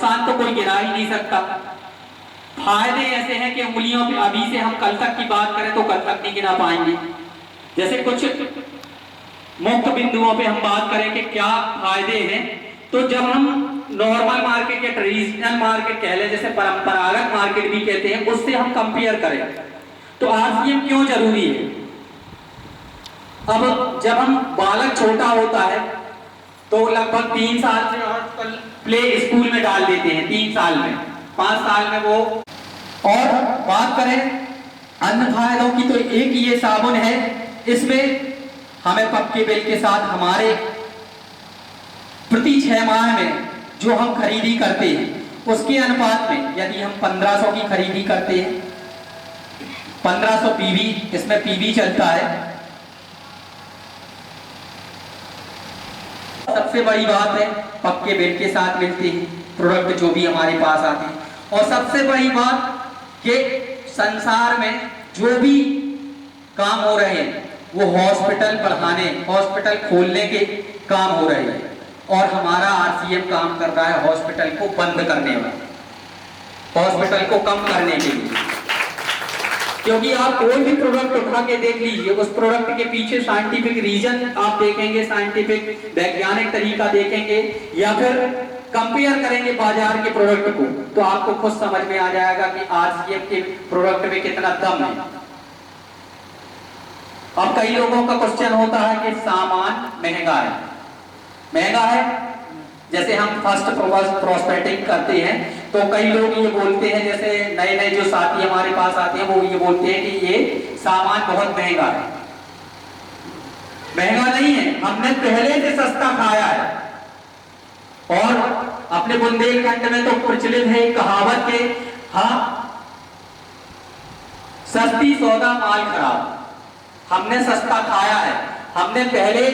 नुकसान तो कोई गिना ही नहीं सकता। फायदे ऐसे हैं कि उंगलियों पे अभी से हम कल तक की बात करें तो कल तक नहीं गिना पाएंगे। जैसे कुछ मुख्य बिंदुओं पे हम बात करें कि क्या फायदे हैं, तो जब हम नॉर्मल मार्केट या ट्रेडिशनल मार्केट कह लें, जैसे परंपरागत मार्केट भी कहते हैं, उससे हम कंपेयर करें तो आरसीएम क्यों जरूरी है। अब जब हम बालक छोटा होता है तो लगभग 3 साल से आजकल प्ले स्कूल में डाल देते हैं, 3 साल में, 5 साल में वो। और बात करें अन्य फायदों की तो एक ये साबुन है, इसमें हमें पक्के बिल के साथ हमारे प्रति 6 माह में जो हम खरीदी करते हैं उसके अनुपात में, यदि हम 1500 की खरीदी करते हैं, 1500 पीवी, इसमें पीवी चलता है। सबसे बड़ी बात है पक्के बिल के साथ मिलते हैं प्रोडक्ट जो भी हमारे पास आते हैं। और सबसे बड़ी बात कि संसार में जो भी काम हो रहे हैं वो हॉस्पिटल बढ़ाने, हॉस्पिटल खोलने के काम हो रहे हैं, और हमारा आरसीएम काम कर रहा है हॉस्पिटल को बंद करने में, हॉस्पिटल को कम करने के लिए। क्योंकि आप कोई भी प्रोडक्ट उठा के देख लीजिए, उस प्रोडक्ट के पीछे साइंटिफिक रीजन आप देखेंगे, साइंटिफिक वैज्ञानिक तरीका देखेंगे, या फिर कंपेयर करेंगे बाजार के प्रोडक्ट को, तो आपको खुद समझ में आ जाएगा कि आरसीएम के प्रोडक्ट में कितना दम है। अब कई लोगों का क्वेश्चन होता है कि सामान महंगा है, महंगा है। जैसे हम फर्स्ट प्रोस्पेक्टिंग करते हैं तो कई लोग ये बोलते हैं, जैसे नए नए जो साथी हमारे पास आते हैं वो ये बोलते हैं कि ये सामान बहुत महंगा है। महंगा नहीं है, हमने पहले से सस्ता खाया है। और अपने बुंदेलखंड में तो प्रचलित है कहावत के, हाँ सस्ती सौदा माल खराब। हमने सस्ता खाया है, हमने पहले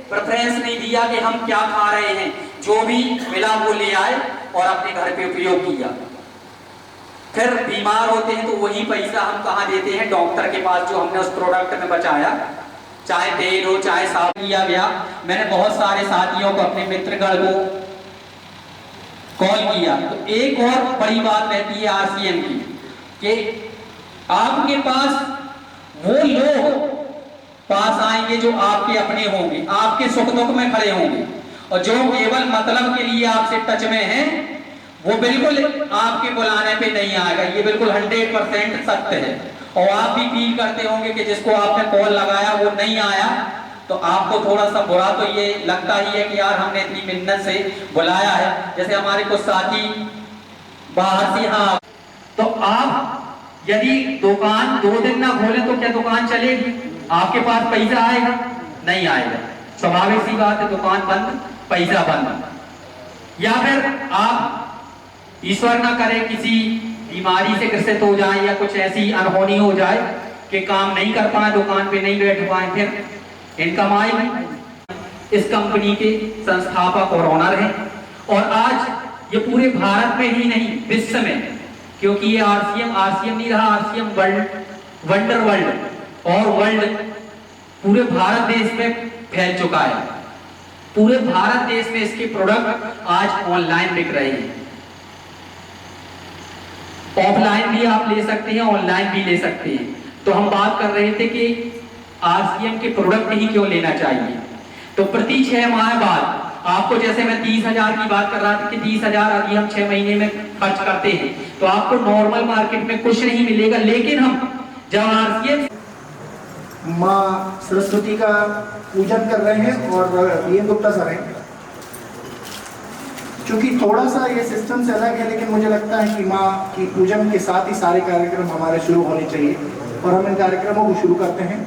प्रेफरेंस नहीं दिया कि हम क्या खा रहे हैं, जो भी मिला वो ले आए और अपने घर पे उपयोग किया। फिर बीमार होते हैं तो वही पैसा हम कहाँ देते हैं, डॉक्टर के पास, जो हमने उस प्रोडक्ट में बचाया, चाहे तेल हो चाहे साबुन किया गया। मैंने बहुत सारे साथियों को, अपने मित्रगण को कॉल किया, तो एक और बड़ी बात रहती है आरसीएम की कि आपके पास वो लोग पास आएंगे जो आपके अपने होंगे, आपके सुख दुख में खड़े होंगे, और जो केवल मतलब के लिए आपसे टच में हैं वो बिल्कुल आपके बुलाने पे नहीं आएगा। ये बिल्कुल 100% सत्य है। और आप भी फील करते होंगे कि जिसको आपने कॉल लगाया वो नहीं आया, तो आपको थोड़ा सा बुरा तो ये लगता ही है कि यार हमने इतनी मिन्नत से बुलाया है। जैसे हमारे कुछ साथी बाहर से, हाँ, तो आप यदि दुकान 2 दिन ना खोले तो क्या दुकान चलेगी? आपके पास पैसा आएगा? नहीं आएगा। स्वाभाविक सी बात है, दुकान बंद, पैसा बंद। या फिर आप ईश्वर ना करे किसी बीमारी से ग्रसित हो जाए या कुछ ऐसी अनहोनी हो जाए कि काम नहीं कर पाए, दुकान पे नहीं बैठ पाए, फिर इनकम आएगी। इस कंपनी के संस्थापक और ओनर हैं, और आज ये पूरे भारत में ही नहीं विश्व में, क्योंकि ये आरसीएम नहीं रहा, आरसीएम वंडर वर्ल्ड, और वर्ल्ड पूरे भारत देश में फैल चुका है। पूरे भारत देश में इसके प्रोडक्ट आज ऑनलाइन बिक रहे हैं। ऑफलाइन भी आप ले सकते हैं, ऑनलाइन भी ले सकते हैं। तो हम बात कर रहे थे कि आरसीएम के प्रोडक्ट ही क्यों लेना चाहिए। तो प्रति 6 माह बाद आपको, जैसे मैं 30,000 की बात कर रहा था कि 30,000 अभी हम 6 महीने में खर्च करते हैं तो आपको नॉर्मल मार्केट में कुछ नहीं मिलेगा। लेकिन हम जब आरसीएम माँ सरस्वती का पूजन कर रहे हैं और ये गुप्ता सर हैं, चूँकि थोड़ा सा ये सिस्टम से अलग है, लेकिन मुझे लगता है कि माँ की पूजन के साथ ही सारे कार्यक्रम हमारे शुरू होने चाहिए, और हम इन कार्यक्रमों को शुरू करते हैं।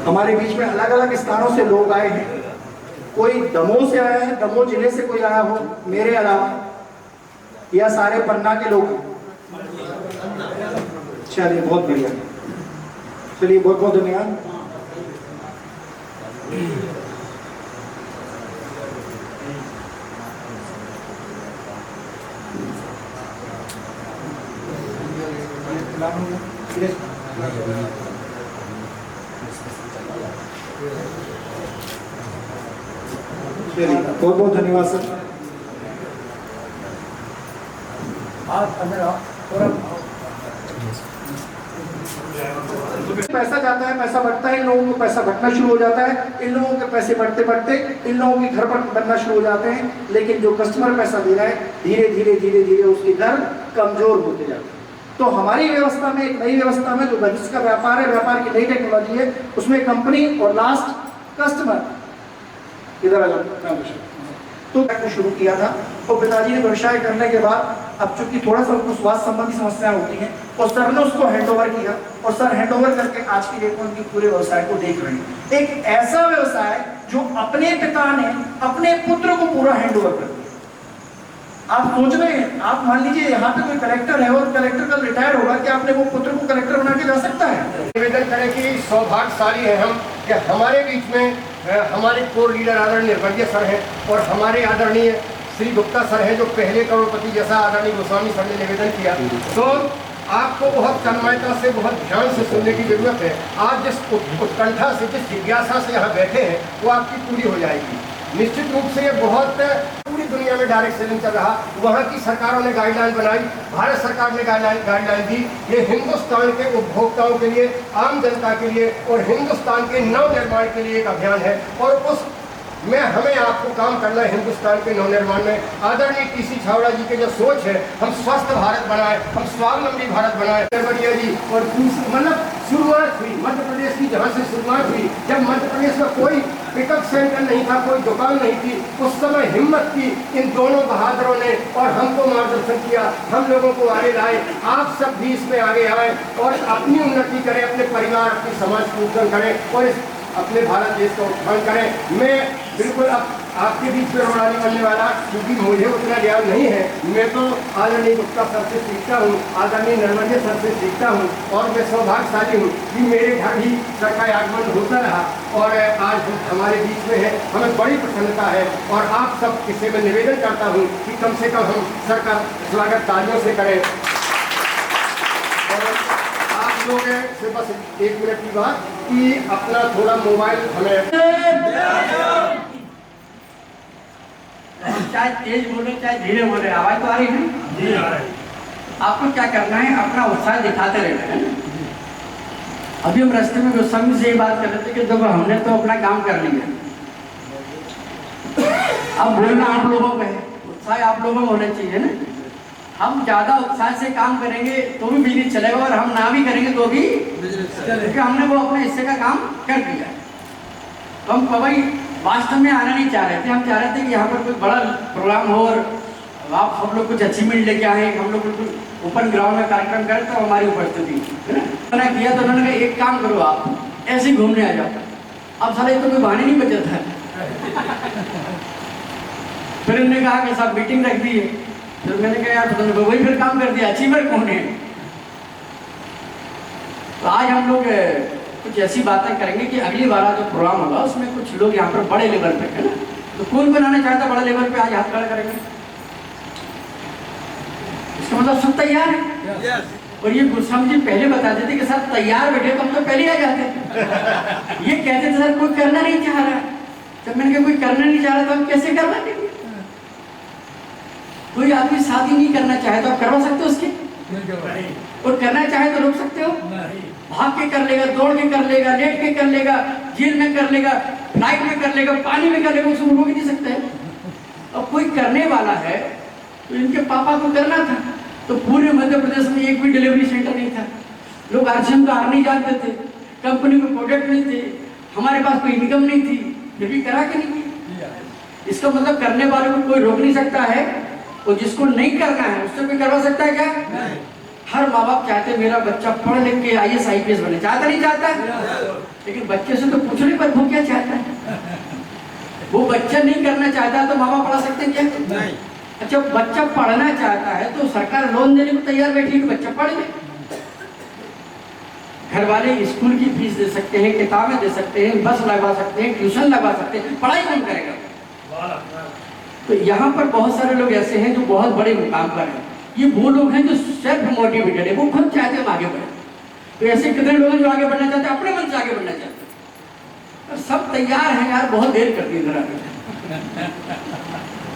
हमारे बीच में अलग अलग स्थानों से लोग आए हैं। कोई दमोह से आया है, दमोह जिले से कोई आया हो मेरे अलावा, या सारे पन्ना के लोग? चलिए, बहुत बढ़िया, चलिए बहुत बहुत धन्यवाद। बहुत बहुत धन्यवाद सर। आज अंदर आओ थोड़ा। पैसा जाता है, पैसा बढ़ता है, इन लोगों को पैसा घटना शुरू हो जाता है, इन लोगों के पैसे बढ़ते बढ़ते इन लोगों के घर पर बनना शुरू हो जाते हैं, लेकिन जो कस्टमर पैसा दे रहा है धीरे धीरे धीरे धीरे उसके घर कमजोर होते जाते हैं। तो हमारी व्यवस्था में, एक नई व्यवस्था में जो भविष्य का व्यापार है, व्यापार की नई टेक्नोलॉजी है, उसमें कंपनी और लास्ट कस्टमर इधर आ जाओ। तो शुरू किया था और पिताजी ने व्यवसाय करने के बाद अब चूंकि थोड़ा सा उनको स्वास्थ्य संबंधी समस्याएं होती हैं और सर ने उसको हैंडओवर किया और सर हैंडओवर करके आज की डेट में उनके पूरे व्यवसाय को देख रहे हैं। एक ऐसा व्यवसाय जो अपने पिता ने अपने पुत्र को पूरा हैंडओवर कर दिया। आप सोच रहे हैं, आप मान लीजिए यहाँ पे कोई कलेक्टर है और कलेक्टर कल रिटायर होगा, क्या अपने वो पुत्र को कलेक्टर बना के जा सकता है? निवेदन करें कि सौभाग्यशाली है हम कि हमारे बीच में हमारे कोर लीडर आदरणीय निर्मलीय सर हैं और हमारे आदरणीय श्री गुप्ता सर हैं, जो पहले करोड़पति जैसा आदरणीय गोस्वामी सर ने निवेदन किया। तो आपको बहुत तन्मयता से, बहुत ध्यान से सुनने की जरूरत है। आप जिस उत्कंठा से, जिस जिज्ञासा से यहाँ बैठे हैं वो आपकी पूरी हो जाएगी। निश्चित रूप से ये बहुत पूरी दुनिया में डायरेक्ट सेलिंग चल रहा, वहाँ की सरकारों ने गाइडलाइन बनाई, भारत सरकार ने गाइडलाइन दी। ये हिंदुस्तान के उपभोक्ताओं के लिए, आम जनता के लिए और हिंदुस्तान के नवनिर्माण के लिए एक अभियान है और उस में हमें आपको काम करना है हिंदुस्तान के नवनिर्माण में। आदरणीय टीसी छावड़ा जी के जो सोच है, हम स्वस्थ भारत बनाए, हम स्वावलंबी भारत बनाए। निर्मलीय जी और मतलब शुरुआत हुई मध्य प्रदेश की, जहाँ से शुरुआत हुई, जब मध्य प्रदेश में कोई पिकअप सेंटर नहीं था, कोई दुकान नहीं थी, उस समय हिम्मत की इन दोनों बहादुरों ने और हमको मार्गदर्शन किया, हम लोगों को आगे लाए। आप सब भी इसमें आगे आए और अपनी उन्नति करें, अपने परिवार, अपने समाज को उत्थान करें और अपने भारत देश का उत्थान करें। मैं बिल्कुल अब आपके बीच में रोड़ानी बनने वाला, क्योंकि मुझे उतना ज्ञान नहीं है। मैं तो आदरणीय गुप्ता सर से सीखता हूँ, आदरणीय निर्मलीय सर से सीखता हूँ और मैं सौभाग्यशाली हूँ कि मेरे घर ही सर का आगमन होता रहा और आज हमारे बीच में है। हमें बड़ी प्रसन्नता है और आप सब किसी में निवेदन करता हूँ कि कम से कम हम सर का स्वागत तालियों से करें। आप लोग से बस 1 मिनट की बात कि अपना थोड़ा मोबाइल हमें, चाहे तेज बोले चाहे धीरे बोले, आवाज तो आ रही है जी, आ रही है। आपको क्या करना है, अपना उत्साह दिखाते रहना है। अभी हम रास्ते में गोस्वामी से ये बात कर रहे थे कि देखो हमने तो अपना काम कर लिया, अब बोलना आप लोगों को है, उत्साह आप लोगों में होना चाहिए ना। हम ज्यादा उत्साह से काम करेंगे तो भी बिजनेस चलेगा और हम ना भी करेंगे तो भी क्योंकि हमने वो अपने हिस्से का काम कर दिया। तो हम कभी वास्तव में आना नहीं चाह रहे थे, हम चाह रहे थे कि यहाँ पर कोई बड़ा प्रोग्राम हो और आप सब लोग कुछ अचीवमेंट लेके आए, हम लोग बिल्कुल ओपन ग्राउंड में कार्यक्रम करें तो हमारी उपस्थिति है किया। तो उन्होंने कहा एक काम करो, आप ऐसे ही घूमने आ जाओ। अब साले तो कोई बहाने नहीं बचा था। फिर उन्होंने कहा कि साहब मीटिंग रख दी है, तो मैंने कहा यार तुमने वही फिर काम कर दिया, अचीवर कौन है। तो आज हम लोग कुछ ऐसी बातें करेंगे कि अगली बार जो प्रोग्राम होगा उसमें कुछ लोग यहाँ पर बड़े लेवल पे है ना, तो कौन बनाना चाहता बड़े लेवल पे, आज हाथ खड़ा करेंगे। इसका मतलब सब तैयार है। और ये गोस्वामी जी पहले बताते थे कि सर तैयार बैठे तो हम तो पहले आ जाते। ये कहते थे सर कोई करना नहीं चाह रहा। जब मैंने कहा कोई करना नहीं चाह रहा तो हम कैसे करवा देंगे। कोई आदमी शादी नहीं करना चाहे तो आप करवा सकते हो उसकी, और करना चाहे तो रोक सकते हो। भाग के कर लेगा, दौड़ के कर लेगा, लेट के कर लेगा, जेल में कर लेगा, फ्लाइट में कर लेगा, पानी में कर लेगा, उसको रोक नहीं सकते है। अब कोई करने वाला है तो इनके पापा को करना था, तो पूरे मध्य प्रदेश में एक भी डिलीवरी सेंटर नहीं था। लोग आरसीएम का आर नहीं जानते थे, कंपनी को प्रोडक्ट नहीं थे, हमारे पास कोई इनकम नहीं थी, फिर भी करा के नहीं किया। इसका मतलब करने वाले को कोई रोक नहीं सकता है, और जिसको नहीं करना है उससे कोई करवा सकता है क्या? नहीं। हर माँ बाप चाहते मेरा बच्चा पढ़ लिख के IAS IPS बने, चाहता नहीं चाहता, लेकिन बच्चे से तो पूछने पर वो क्या चाहता है। वो बच्चा नहीं करना चाहता तो माँ बाप पढ़ा सकते हैं क्या? नहीं। अच्छा बच्चा पढ़ना चाहता है तो सरकार लोन देने को तैयार बैठी है कि बच्चा पढ़ ले। घर वाले स्कूल की फीस दे सकते हैं, किताबें दे सकते हैं, बस लगवा सकते हैं, ट्यूशन लगवा सकते हैं, पढ़ाई कौन करेगा? तो यहाँ पर बहुत सारे लोग ऐसे हैं जो बहुत बड़े मुकाम पर हैं। ये वो लोग हैं जो सेल्फ मोटिवेटेड है, वो खुद चाहते हैं हम आगे बढ़े। तो ऐसे कितने लोग हैं जो आगे बढ़ना चाहते हैं, अपने मन से आगे बढ़ना चाहते हैं। तो सब तैयार हैं यार, बहुत देर कर दी इधर आगे।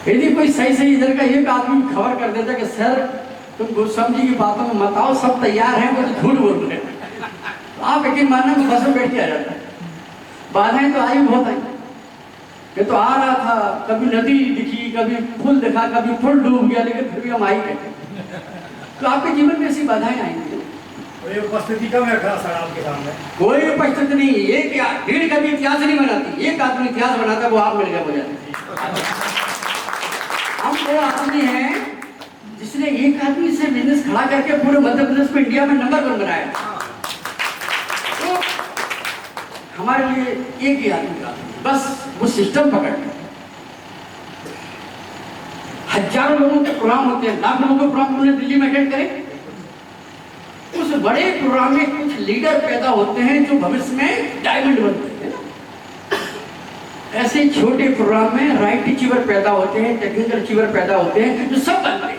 यदि कोई सही इधर का एक आदमी खबर कर देता कि सर तुम गोस्वामी जी की बातों में मत आओ, सब तैयार हैं, वो तो झूठ बोल रहे हैं। आप यकीन मानना मैं बस में बैठ के आ जाता है। बाधाएं तो आई बहुत आई। ये तो आ रहा था, कभी नदी दिखी, कभी फूल दिखा, कभी फूल डूब गया, लेकिन फिर भी हम आई गए। तो आपके जीवन में ऐसी बाधाएं आएंगी। कोई उपस्थिति कम रखा सर आपके सामने? कोई उपस्थिति नहीं। ये क्या भीड़ कभी इतिहास नहीं बनाती, एक आदमी इतिहास बनाता, वो आप मिल गया मुझे। हम वो आदमी हैं जिसने एक आदमी से बिजनेस खड़ा करके पूरे मध्य प्रदेश को इंडिया में नंबर 1 बनाया। तो हमारे लिए एक ही आदमी का बस वो सिस्टम पकड़ के हजारों लोगों के प्रोग्राम होते हैं, लाख लोगों के प्रोग्राम उन्हें दिल्ली में अटेंड करें। उस बड़े प्रोग्राम में कुछ लीडर पैदा होते हैं जो भविष्य में डायमंड बनते हैं। ऐसे छोटे प्रोग्राम में राइट अचीवर पैदा होते हैं, टेक्निकल अचीवर पैदा होते हैं, जो सब बनते हैं।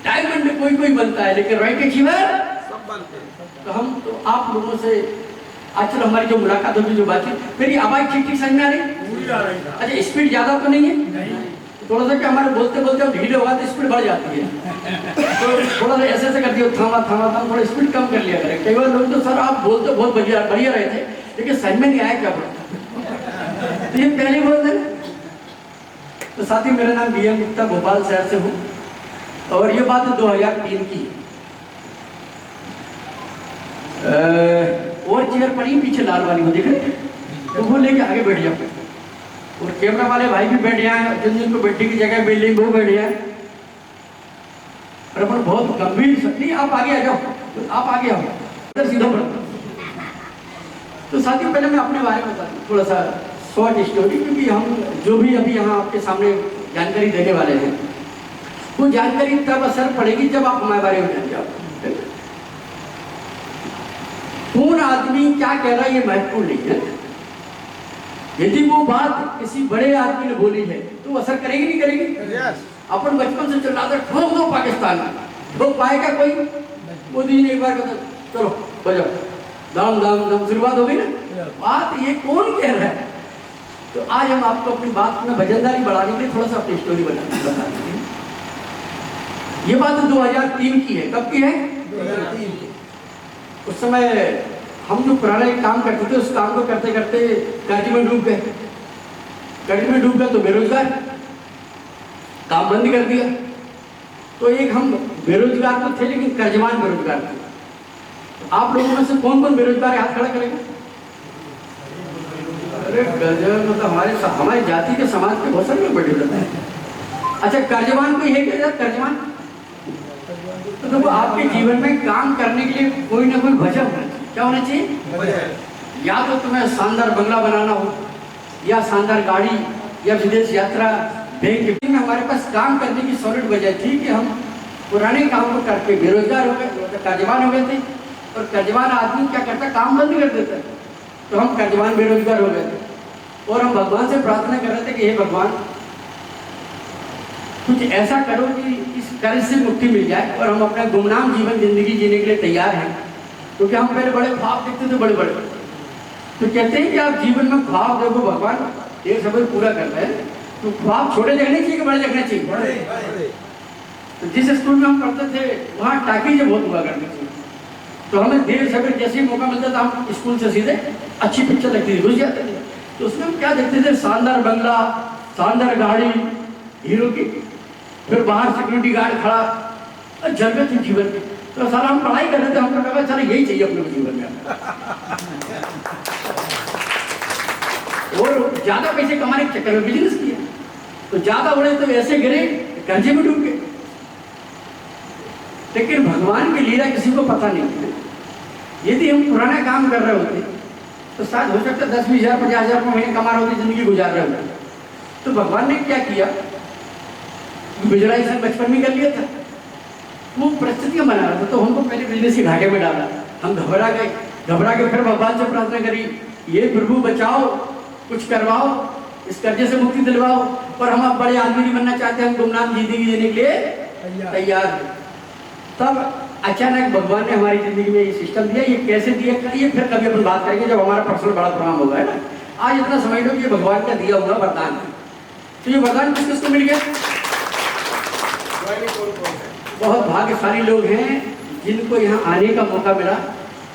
डायमंड में कोई कोई बनता है, लेकिन राइट अचीवर सब बनते हैं। तो हम तो आप लोगों से आज चलो हमारी जो मुलाकात होगी, जो बातचीत, मेरी आवाज ठीक ठीक समझ में आ रही? पूरी आ रही है। अच्छा, स्पीड ज्यादा तो नहीं है? थोड़ा सा क्या हमारे बोलते बोलते ढीले होगा तो स्पीड बढ़ जाती है। तो थोड़ा सा ऐसे कर दिया, थामा थामा थामा, थोड़ा स्पीड कम कर लिया करें। कई बार लोग तो सर आप बोलते बहुत बढ़िया रहे थे, लेकिन समझ में नहीं आया क्या बोलता। तो ये पहले बोल दें। तो साथ ही मेरा नाम BM गुप्ता, भोपाल शहर से हूँ, और ये बात 2003 की। और चेयर पड़ी पीछे लाल वाली, वो देख रहे, तो वो लेके आगे बैठ जाओ, और कैमरा वाले भाई भी बैठ जाए, जिन जिनको बैठने की जगह बिल्डिंग वो बैठ जाए। और अपन बहुत गंभीर नहीं, आप आगे आ जाओ, तो आप आगे आओ, इधर सीधा बढ़ो। तो साथियों, पहले मैं अपने बारे में बता दूं थोड़ा सा शॉर्ट स्टोरी, क्योंकि हम जो भी अभी यहाँ आपके सामने जानकारी देने वाले हैं, वो जानकारी तब असर पड़ेगी जब आप हमारे बारे में जान जाओ। कौन आदमी क्या कह रहा है ये महत्वपूर्ण नहीं है। यदि वो बात किसी बड़े आदमी ने बोली है तो असर करेगी नहीं करेगी? अपन बचपन से चल रहा था, ठोक दो पाकिस्तान, ठोक पाएगा कोई? मोदी ने एक बार कहा चलो बजाओ, दाम दाम दाम, शुरुआत हो गई ना। बात ये कौन कह रहा है? तो आज हम आपको अपनी बात में वजनदारी बढ़ाने के लिए थोड़ा सा अपनी स्टोरी बता देंगे। ये बात 2003 की है। कब की है? 2003। उस समय हम जो पुराना एक काम करते थे, उस काम को करते करते कर्ज में डूब गए। कर्ज में डूब गए तो बेरोजगार, काम बंद कर दिया। तो एक हम बेरोजगार तो थे, लेकिन कर्जमान बेरोजगार थे। तो आप लोगों में से कौन कौन बेरोजगार है? हाथ खड़ा करेगा। अरे गजब, मतलब हमारी जाति के समाज के बहुत सारे लोग बैठे रहते हैं। अच्छा, कर्जमान कोई है क्या? कर्जमान तो वो आपके जीवन में काम करने के लिए कोई ना कोई वजह होना चाहिए। क्या होना चाहिए? या तो तुम्हें शानदार बंगला बनाना हो, या शानदार गाड़ी, या विदेश यात्रा, बैंक में हमारे पास काम करने की सॉलिड वजह थी कि हम पुराने काम को करके बेरोजगार हो गए, कर्जमान हो गए थे। और कर्जमान आदमी क्या करता? काम बंद कर देता। तो हम कर्जमान बेरोजगार हो गए थे, और हम भगवान से प्रार्थना कर रहे थे कि हे भगवान, कुछ ऐसा करो कि इस कर्ज से मुक्ति मिल जाए और हम अपना गुमनाम जीवन जिंदगी जीने के लिए तैयार हैं। क्योंकि हम पहले बड़े ख्वाब देखते थे, बड़े बड़े। तो कहते हैं कि आप जीवन में ख्वाब देखो, भगवान एक समय पूरा कर रहे हैं, तो ख्वाब छोटे देखने चाहिए कि बड़े देखने चाहिए? बड़े। तो जिस स्कूल में हम पढ़ते थे वहाँ टाकीजें बहुत हुआ करती थी, तो हमें देर सवेर जैसे ही मौका मिलता था हम स्कूल से सीधे अच्छी पिक्चर लगती थी, घुस जाते थे। तो उसमें हम क्या देखते थे? शानदार बंगला, शानदार गाड़ी, हीरो की, फिर बाहर सिक्योरिटी गार्ड खड़ा, जगह थी जीवन में। तो सारा हम पढ़ाई कर रहे थे, हमको लगा चलो यही चाहिए अपने जीवन में। और ज्यादा पैसे कमाने के चक्कर में बिजनेस किया, तो ज्यादा उड़े तो ऐसे गिरे कर्जे में डूब गए। लेकिन भगवान की लीला किसी को पता नहीं है। यदि हम पुराना काम कर रहे होते तो शायद हो सकता 10-20 हज़ार 50 हज़ार महीने कमा रहे होते, जिंदगी गुजार रहे होते। तो भगवान ने क्या किया? विजुअलाइजेशन बचपन में कर लिया था, वो परिस्थितियां बना रहा था। तो हमको पहले बिजनेस के घाटे में डाला, हम घबरा गए। घबरा के फिर भगवान से प्रार्थना करी, ये प्रभु बचाओ, कुछ करवाओ, इस कर्जे से मुक्ति दिलवाओ, और हम अब बड़े आदमी नहीं बनना चाहते, हम गुमनाम जिंदगी जीने के लिए तैयार हैं। तब अचानक भगवान ने हमारी जिंदगी में ये सिस्टम दिया। ये कैसे दिया, ये फिर कभी अपन बात करेंगे जब हमारा पर्सनल बड़ा प्रोग्राम होगा, है ना। आज इतना समझ लो कि ये भगवान का दिया हुआ वरदान है। तो ये वरदान किस किसको मिल गया? बहुत भाग्यशाली लोग हैं जिनको यहाँ आने का मौका मिला,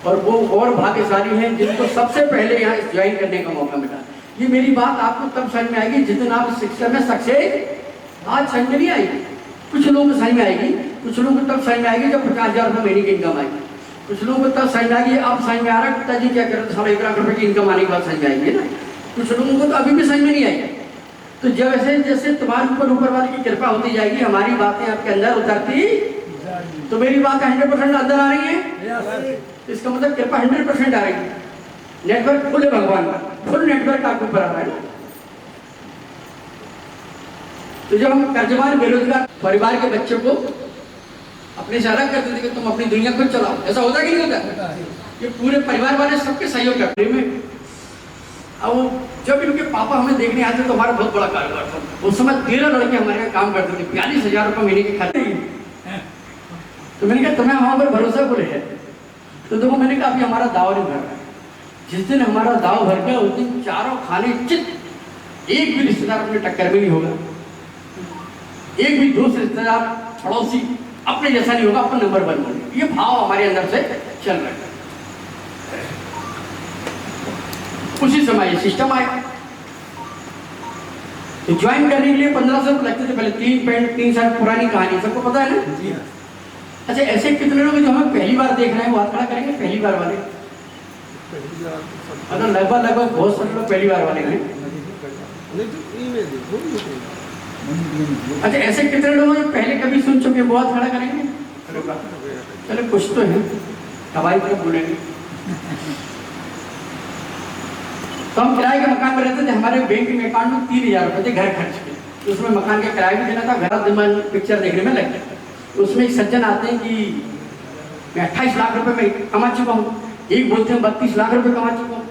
और वो और भाग्यशाली हैं जिनको सबसे पहले यहाँ ज्वाइन करने का मौका मिला। ये मेरी बात आपको तब समझ में आएगी जिस दिन आप शिक्षा में सक्सेस, आज समझ में नहीं आएगी। कुछ लोगों को समझ में आएगी, कुछ लोगों को तब समझ में आएगी जब 50,000 रुपये महीने की इनकम आएगी। कुछ लोगों को तब समझ में आएगी, अब समझ में आ रहा है पिताजी क्या करते, 1.5 लाख रुपये की इनकम आने के बाद समझ में आएगी ना। कुछ लोगों को तो अभी भी समझ में नहीं आएगी। तो जैसे जैसे तुम्हारे ऊपर वाले की कृपा होती जाएगी, हमारी बातें आपके अंदर उतरती, तो मेरी बात 100% अंदर आ रही है, इसका मतलब कृपा 100% आ रही है। नेटवर्क फुल है भगवान का, फुल नेटवर्क आपके ऊपर आ रहा है। तो जब हम कर्जवान बेरोजगार परिवार के बच्चों को अपने से अलग करते थे कि तुम अपनी दुनिया खुद चलाओ, ऐसा होता कि नहीं होता? ये पूरे परिवार वाले सबके सहयोग करते हैं। अब जब इनके पापा हमें देखने आते तो हमारा बहुत बड़ा कारोबार था। उस समय 13 लड़के हमारे यहाँ काम करते थे, 42,000 रुपये महीने के खाते हैं। तो मैंने कहा तुम्हें हमारे पर भरोसा बोले है, तो देखो मैंने कहा अभी हमारा दाव नहीं भर रहा है। जिस दिन हमारा दाव भर गया उस दिन चारों खाने चित, एक भी रिश्तेदार अपने टक्कर में नहीं होगा, एक भी दोस्त रिश्तेदार पड़ोसी अपने जैसा नहीं होगा, अपन नंबर 1 होंगे। ये भाव हमारे अंदर से चल रहा है। उसी समय ये सिस्टम आया। तो ज्वाइन करने के लिए 1500 रुपये लगते थे पहले। 3 साल पुरानी कहानी, सबको पता है ना। अच्छा, ऐसे कितने लोग जो हमें पहली बार देख रहे हैं वो हाथ खड़ा करेंगे? पहली बार वाले मतलब लगभग बहुत सारे लोग पहली बार वाले हैं। अच्छा, ऐसे कितने लोग जो पहले कभी सुन चुके वो हाथ खड़ा करेंगे? चलो कुछ तो है, हवाई तरफ बोलेंगे। तो हम किराए के मकान में रहते थे। हमारे बैंकिंग अकाउंट में 3,000 रुपये थे घर खर्च के, तो उसमें मकान का किराया भी देना था, घर दिमाग पिक्चर देखने में लग गया। तो उसमें एक सज्जन आते हैं कि मैं 28 लाख रुपए में कमा चुका हूँ, एक बोलते हैं 32 लाख रुपए कमा चुका हूँ,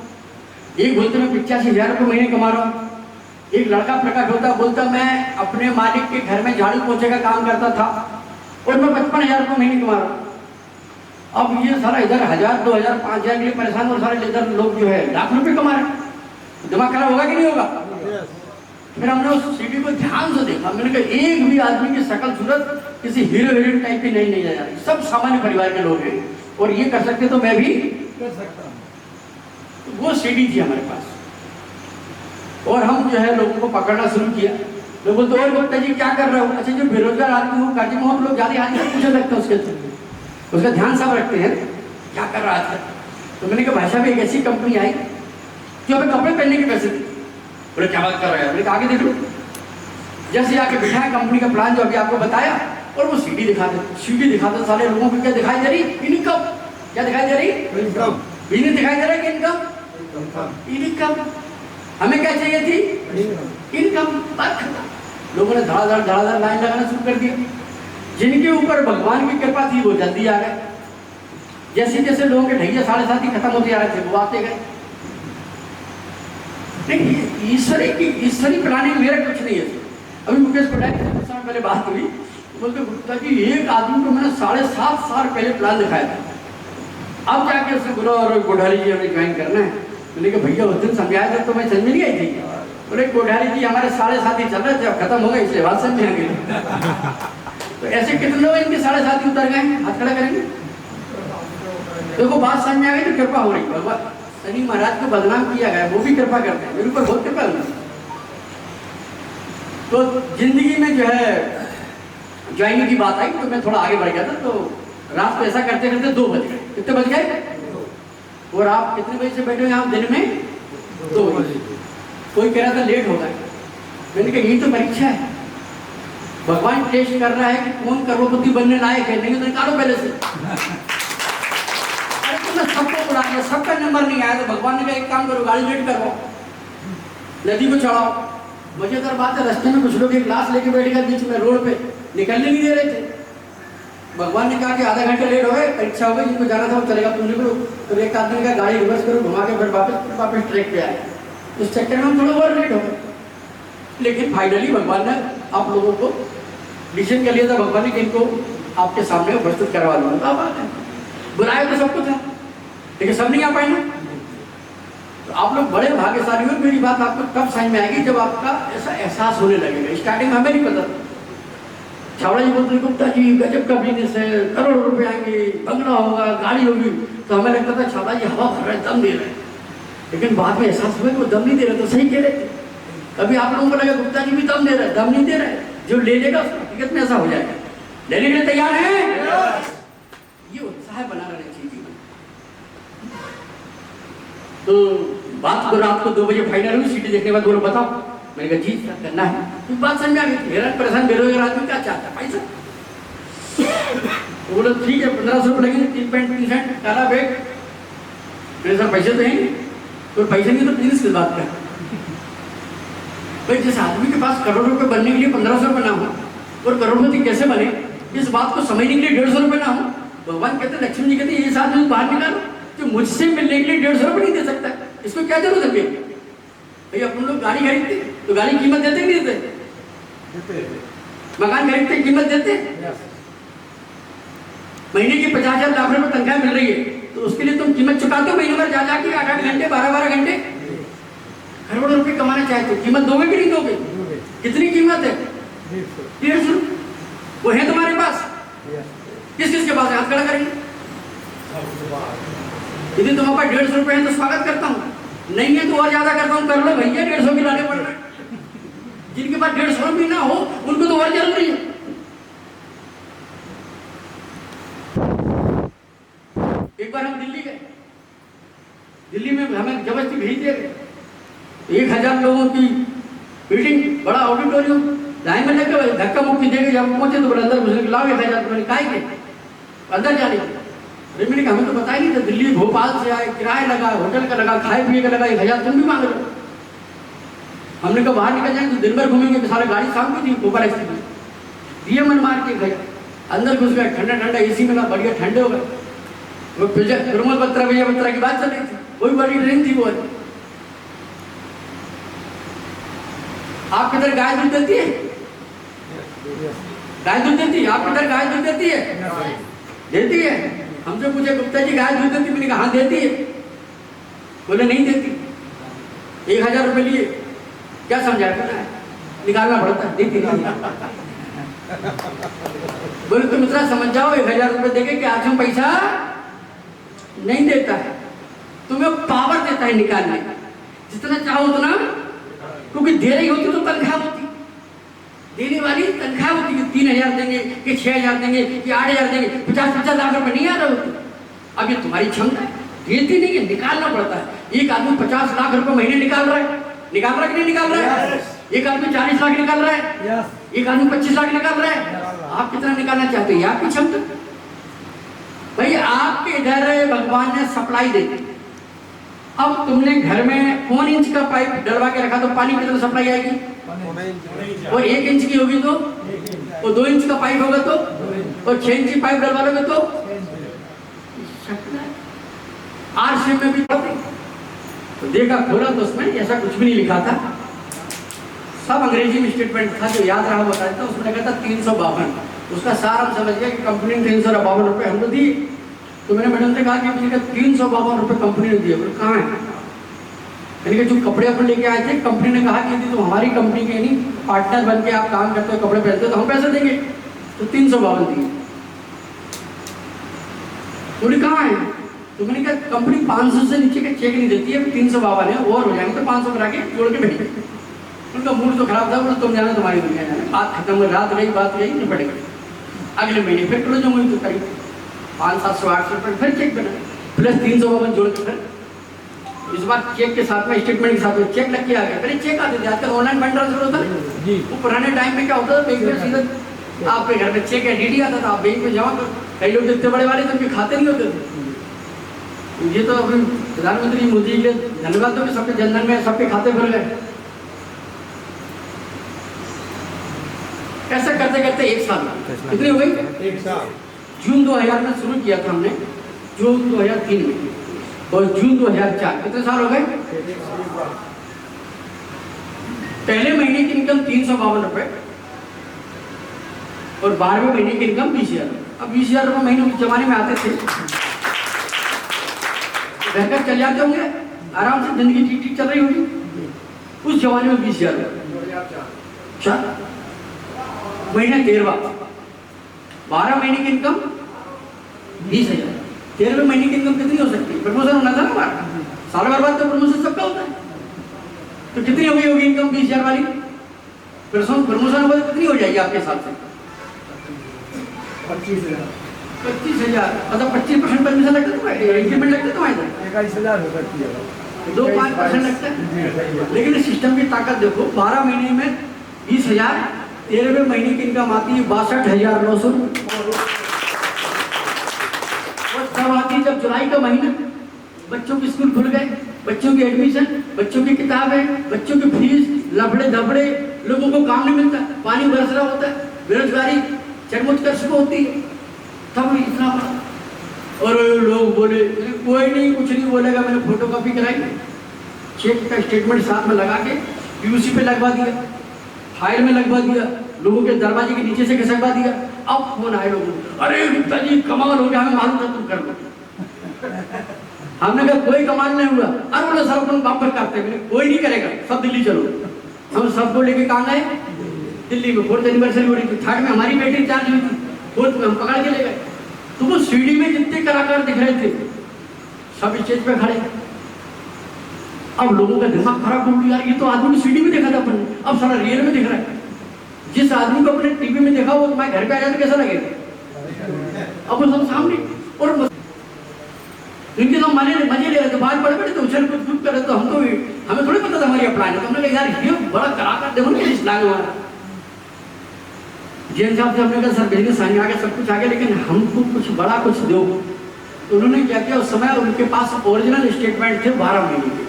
एक बोलते मैं 85,000 रुपये महीने कमा रहा हूँ। एक लड़का प्रकट होता बोलता मैं अपने मालिक के घर में झाड़ू पोछे का काम करता था और मैं 55,000 रुपये महीने कमा रहा हूँ। अब ये सारा इधर 1,000, 2,000, 5,000 के लिए परेशान और सारे इधर लोग जो है लाख रुपये कमा रहे हैं। दिमाग खराब होगा कि नहीं होगा? फिर हमने उस सीढ़ी को ध्यान से देखा। मैंने कहा एक भी आदमी की शकल सूरत किसी हीरो हीरोइन टाइप की नहीं जा रही, सब सामान्य परिवार के लोग हैं और ये कर सकते तो मैं भी कर सकता हूँ। तो वो सीढ़ी थी हमारे पास और हम जो है लोगों को पकड़ना शुरू किया। लोग बोलते और बोलते जी क्या कर रहे हो? अच्छा, जो बेरोजगार आदमी हो कर्जे में हो लोग ज्यादा आदमी से पूछने लगते हैं, उसका ध्यान सब रखते हैं क्या कर रहा था। तो मैंने कहा भाई साहब एक ऐसी कंपनी आई जो हमें कपड़े पहनने के पैसे थे। बोले क्या बात कर रहे हैं? मैंने कहा आगे देख लो। जैसे आके बिठाया कंपनी का प्लान जो अभी आपको बताया और वो सीढ़ी दिखाते सारे लोगों को क्या दिखाई दे रही? इनकम। क्या दिखाई दे रही? इनकम। बिजनेस दिखाई दे रहा है कि इनकम? इनकम। हमें क्या चाहिए थी? इनकम। लोगों ने धड़ाधड़ लाइन लगाना शुरू कर दिया। जिनके ऊपर भगवान की कृपा थी वो जल्दी आ गए। जैसे जैसे लोगों के ढैया 7.5 खत्म होते जा रहे थे वो आते गए। नहीं, ईश्वरी प्लानिंग मेरा कुछ नहीं है। अभी मुकेश पटेल से कुछ समय पहले बात हुई, बोलते गुप्ता जी एक आदमी को मैंने 7.5 साल पहले प्लान दिखाया था, अब जाके उससे बोला और कोठारी जी हमें ज्वाइन करना है। मैंने कहा भैया उस दिन समझाया था तो मैं समझ में नहीं आई थी। बोले कोठारी जी हमारे 7.5 ही चल रहे थे, अब खत्म हो गए इसलिए बात समझ में आ गई। तो ऐसे कितने लोग इनके 7.5 उतर गए? हाथ खड़ा करेंगे। देखो बात समझ में आ गई तो कृपा हो रही। भगवान शनि महाराज को बदनाम किया गया, वो भी कृपा करते हैं, मेरे ऊपर बहुत कृपा है। तो जिंदगी में जो है ज्वाइनिंग की बात आई तो मैं थोड़ा आगे बढ़ गया था। तो रात को ऐसा करते करते 2 बज गए। कितने बज गए? और आप कितने बजे से बैठे हो यहाँ? दिन में 2 बजे। कोई कह रहा था लेट होगा। मैंने कहा यही तो परीक्षा है, भगवान टेस्ट कर रहा है कि कौन करोड़पति बनने लायक है, नहीं तो निकालो पहले से। सबको बुला दिया, सबका नंबर नहीं आया तो भगवान ने कहा एक काम करो गाड़ी लेट करवाओ, नदी को चढ़ाओ। मजेदार बात है, रास्ते में कुछ लोग एक ग्लास लेके बैठ गए बीच में रोड पे, निकलने नहीं दे रहे थे। भगवान ने कहा कि आधा घंटे लेट हो गए, परीक्षा हो गई, जिनको जाना था वो चलेगा, तुम निकलो। तो एक आदमी का गाड़ी रिवर्स करो, घुमा के फिर वापस ट्रैक पे आए। उस चक्कर में हम थोड़ा और लेट हो गए, लेकिन फाइनली भगवान ने आप लोगों को डिसीजन कर लिया था। भगवान ने कि इनको आपके सामने उपस्थित करवा दूंगा। बात है बुलाया तो सब कुछ है लेकिन सब नहीं आ पाए ना। तो आप लोग बड़े भाग्यशाली हो। मेरी बात आपको तब समझ में आएगी जब आपका ऐसा एहसास होने लगेगा। स्टार्टिंग में हमें नहीं पता, छावड़ा जी बोलते गुप्ता जी गजब का बिजनेस है, करोड़ों रुपए आएंगे, बंगला होगा, गाड़ी होगी। तो हमें लगता था छावड़ा जी हवा भर रहे हैं, दम दे रहे हैं। लेकिन बाद में एहसास हुआ कि वो दम नहीं दे रहे, तो सही कह रहे थे। कभी आप लोगों को लगा गुप्ता जी भी दम दे रहे हैं, दम नहीं दे रहे। जो ले लेगा उसको हकीकत में ऐसा हो जाएगा। लेने के लिए तैयार है? ये उत्साह बना रहना चाहिए जीवन। तो बात को रात को 2 बजे फाइनल हुई, सीटी देखने के बाद बोलो बताओ। मैंने कहा जी क्या करना है। तो बात समझ में आ गई। हैरान परेशान बेरोजगार आदमी क्या चाहता है? पैसा। तो बोला ठीक है 1500 रुपये लगेंगे, 3 पैंट 3 शर्ट, काला बैग। मेरे साथ पैसे तो हैं तो पैसे नहीं तो बिजनेस की बात कर। भाई जिस आदमी के पास करोड़ रुपए बनने के लिए 1500 रुपये ना हो और करोड़पति कैसे बने, इस बात को समझने के लिए 150 रुपये ना हो। भगवान कहते लक्ष्मी जी कहते ये साथ में बाहर निकालो, जो मुझसे मिलने के लिए 150 रुपये नहीं दे सकता, इसको क्या जरूरत है? भाई अपन लोग गाड़ी खरीदते तो गाड़ी की कीमत देते नहीं देते? मकान खरीदते कीमत देते? महीने की 50,000 लाख रुपए तनख्वाह मिल रही है तो उसके लिए तुम कीमत चुकाते हो महीने भर जा जाके 8-8 घंटे 12-12 घंटे। करोड़ों रुपए कमाना चाहते हो, कीमत दोगे कि नहीं दोगे? कितनी कीमत है? 150। वो है तुम्हारे पास? किस किस के पास है? हाथ खड़ा करेंगे। यदि तुम्हारे पास 150 रुपए है तो स्वागत करता हूँ, नहीं है तो और ज्यादा करता हूँ, कर लो भैया 150 की लाने पड़ रहे हैं। जिनके पास 150 भी ना हो उनको तो और जरूरी है। एक बार हम दिल्ली गए, दिल्ली में हमें जबरदस्ती भेज दिया गया। 1000 लोगों की मीटिंग, बड़ा ऑडिटोरियम, लाइन में लगे धक्का मुक्की देके जब पहुंचे तो बोले अंदर घुसने के लाओ 1000। मैंने कहा के अंदर जाने। अरे मैंने कहा हमें तो बताया नहीं था, दिल्ली भोपाल से आए, किराया लगा, होटल का लगा, खाए पिए का लगा, 1000 तुम भी मांग रहे हो। हमने कहा बाहर निकल जाए तो दिन भर घूमेंगे, सारा गाड़ी शाम को थी भोपाल एक्सप्रेस में, दिए मन मार के गए। अंदर घुस गए, ठंडा ठंडा एसी मिला, बढ़िया ठंडे हो गए। वो प्रमोद बत्रा विजय बत्रा की बात चल रही थी, वही बड़ी ट्रेन थी। वो आप किधर गाय दूध देती है? गाय दूध देती है? आप किधर गाय दूध देती है? देती है। हमसे पूछे गुप्ता जी गाय दूध देती? मैंने कहा हाँ देती है। बोले नहीं देती। 1000 रुपये लिए, क्या समझा? निकालना पड़ता है, देती नहीं। बोले तुम इतना समझ जाओ, 1000 रुपये देके कि आज हम पैसा नहीं देता है, तुम्हें पावर देता है निकालने, जितना चाहो उतना, क्योंकि दे रही होती तो तनख्वाह होती, देने वाली तनख्वाह होती कि 3000 देंगे कि 6000 देंगे कि 8000 देंगे, 50-50 लाख रुपए नहीं आ रहे होते। अब ये तुम्हारी क्षमता है, देती नहीं है, निकालना पड़ता है। एक आदमी 50 लाख रुपए महीने निकाल रहा है कि नहीं निकाल रहा है? एक आदमी 40 लाख निकाल रहा है, एक आदमी 25 लाख निकाल रहा है। आप कितना निकालना चाहते हो? आपकी क्षमता। भाई आपके इधर भगवान ने सप्लाई दे दी। अब तुमने घर में 1 इंच का पाइप डलवा के रखा तो पानी कितना सप्लाई आएगी? वो 1 इंच की होगी तो, वो 2 इंच का पाइप होगा तो, और 6 इंच की पाइप डलवा लोगे तो आरसीएम में भी तो देखा खोला तो उसमें ऐसा कुछ भी नहीं लिखा था, सब अंग्रेजी में स्टेटमेंट था। जो याद रहा बता देता, उसमें लिखा था 352। उसका सार हम समझ गया कि कंपनी ने 352 रुपये हमको दिए। तो मैंने मैडम से कहा कि मुझे 352 रुपये कंपनी ने दिए। बोले कहाँ है? यानी कि जो कपड़े अपन लेके आए थे, कंपनी ने कहा कि यदि तो हमारी कंपनी के नहीं पार्टनर बन के आप काम करते हो, कपड़े पहनते हो तो हम पैसे देंगे। तो 352 दिए। बोले कहाँ है? तो मैंने कहा कंपनी 500 से नीचे का चेक नहीं देती है, 352 है, और हो जाएंगे तो 500 करा के जोड़ के भेजेंगे। उनका मूड तो खराब था, बोले तुम जाना तुम्हारी दुनिया जाना। बात खत्म हुई, रात रही, बात रही, निपट गई। अगले महीने फिर क्लोज हुई तो करीब 500-700-800 रुपये फिर चेक बना, प्लस 352 जोड़ के फिर इस बार चेक के साथ में स्टेटमेंट के साथ में चेक लग के आ गया। पहले चेक आते थे, आजकल ऑनलाइन फंड ट्रांसफर होता है। वो पुराने टाइम में क्या होता था, बैंक में सीधा आपके घर में चेक या डीडी आता था, आप बैंक में जमा कर। कई लोग इतने बड़े वाले तो उनके खाते नहीं होते थे। ये तो अभी प्रधानमंत्री मोदी के लिए धन्यवाद दो कि सबके जनधन में सबके खाते खुल गए। ऐसा करते करते 1 साल कितनी हो गई? 1 साल। जून 2000 में शुरू किया था हमने, जून 2003 में, और जून 2004, कितने साल हो गए? पहले महीने की इनकम 352 रुपए और 12वें महीने की इनकम 20,000। अब 20,000 रुपये महीने के जमाने में आते थे, रहकर चल जाते होंगे, आराम से जिंदगी ठीक ठीक चल रही होगी। उस जमाने में 20,000 रुपये, महीना 13वां 12 महीने की इनकम 20,000, 13वें महीने की इनकम कितनी हो सकती है? प्रमोशन होना था ना हमारा, साल भर बाद तो प्रमोशन सबका होता है, तो कितनी होगी इनकम 20,000 वाली? प्रमोशन होगा तो कितनी हो जाएगी आपके हिसाब से? 25,000, मतलब 25% परमिशन लगता है तुम्हारे, इंक्रीमेंट लगता है तुम्हारे, 21,000 हो सकती है, 2-5% लगता है। लेकिन इस सिस्टम की ताकत देखो, 12 महीने में 20,000, 13वें महीने की इनकम आती है 62,900। और तब आती है जब जुलाई का महीना, बच्चों के स्कूल खुल गए, बच्चों की एडमिशन, बच्चों की किताबें, बच्चों की फीस, लफड़े धपड़े, लोगों को काम नहीं मिलता, पानी बरस रहा होता है, बेरोजगारी चरमोत्कर्ष को होती है, तब इतना बड़ा। और लोग बोले कोई नहीं, कुछ नहीं बोलेगा, मैंने फोटो कॉपी कराई, चेक का स्टेटमेंट साथ में लगा के पीयूसी पे लगवा दिया, फाइल में लगवा दिया, लोगों के दरवाजे के नीचे से खिसकवा दिया। अब फोन आए लोगों, अरे गुप्ता जी कमाल हो गया, हमें मालूम था तुम कर लो। हमने कहा कोई कमाल नहीं हुआ। अरे बोले सर अपन काम पर करते हैं, कोई नहीं करेगा, सब दिल्ली चलो। हम सबको लेके कहाँ गए? दिल्ली में 4th एनिवर्सरी हो रही थी, 3rd में हमारी बेटी चार्ज हुई थी, 4th में हम पकड़ के ले गए। तो वो सीढ़ी में जितने कलाकार दिख रहे थे सब स्टेज पे खड़े। अब लोगों का दिमाग खराब हो गया, ये तो आदमी सीढ़ी में देखा था अपन, अब सारा रियल में दिख रहा है। जिस आदमी को अपने टीवी में देखा वो मैं घर पे आया तो कैसा लगेगा? अब वो सब सामने, और इनके तो मजे ले रहे थे, बाल बड़े बड़े तो उछल कूद कर रहे, तो हम तो हमें थोड़ी पता था हमारी अप्लाई है। तो हमने कहा यार ये बड़ा कलाकार देखो ना, इस्लाम हमारा जैन साहब से हमने कहा सर बिजनेस आगे आगे सब कुछ आगे, लेकिन हमको कुछ बड़ा कुछ दो। तो उन्होंने क्या किया, उस समय उनके पास ओरिजिनल स्टेटमेंट थे 12 महीने के,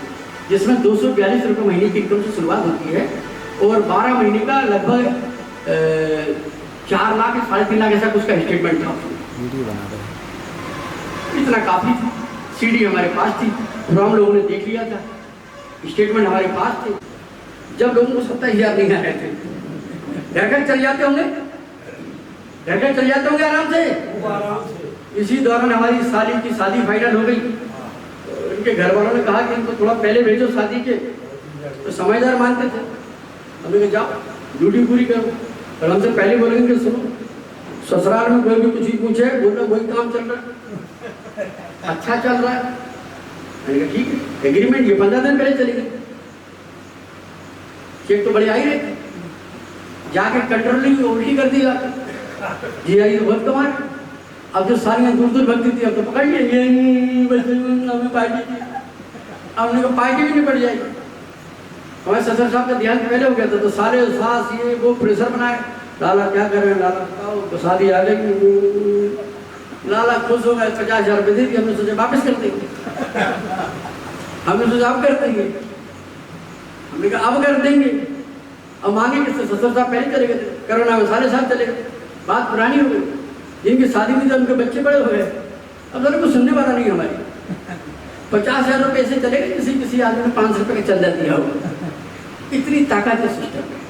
जिसमें 242 रुपये महीने की इनकम से शुरुआत होती है, और 12 महीने का लगभग 4 लाख 3.5 लाख ऐसा कुछ का स्टेटमेंट था। इतना काफी था। सीडी हमारे पास थी, फॉर्म लोगों ने देख लिया था, स्टेटमेंट हमारे पास थे। जब लोगों को 27,000 नहीं आ रहे थे, घर चल जाते होंगे, घर चल जाते होंगे आराम से। इसी दौरान हमारी साली की शादी फाइनल हो गई। इनके घर वालों ने कहा कि इनको थोड़ा पहले भेजो शादी के, तो समझदार मानते थे। हमने कहा जाओ ड्यूटी पूरी करो, और हमसे पहले बोलेंगे कि सुनो ससुराल में कोई भी कुछ ही पूछे, बोलना वही काम चल रहा है, अच्छा चल रहा है। मैंने कहा ठीक है, एग्रीमेंट ये 15 दिन पहले चली गई, चेक तो बड़े आई रहे थे, जाके कंट्रोलिंग उल्टी कर दिया, ये आई तो बहुत कमाल। अब जो सारियाँ दूर दूर भगती थी, अब तो पकड़ लिए, हमें पार्टी की, हमने कहा पार्टी भी नहीं पड़ जाएगी। हमारे ससुर साहब का ध्यान पहले हो गया था, तो सारे सास ये वो प्रेशर बनाए, लाला क्या कर रहे हैं, लाला बताओ, तो शादी आ गई। लाला खुश हो गए, 50,000 रुपये दे दिए, हमने सोचा वापस कर देंगे, हमने सोचा अब कर देंगे, हमने कहा अब कर देंगे, अब मांगे किससे? ससुर साहब पहले चले गए, कोरोना में सारे साथ चले गए, बात पुरानी हो गई। जिनकी शादी हुई थी उनके बच्चे बड़े हो गए, अब दोनों को सुनने वाला नहीं हमारी। 50,000 रुपये ऐसे चले गए, किसी आदमी ने 500 रुपये का चंदा दिया होगा। इतनी ताकत है सिस्टम में,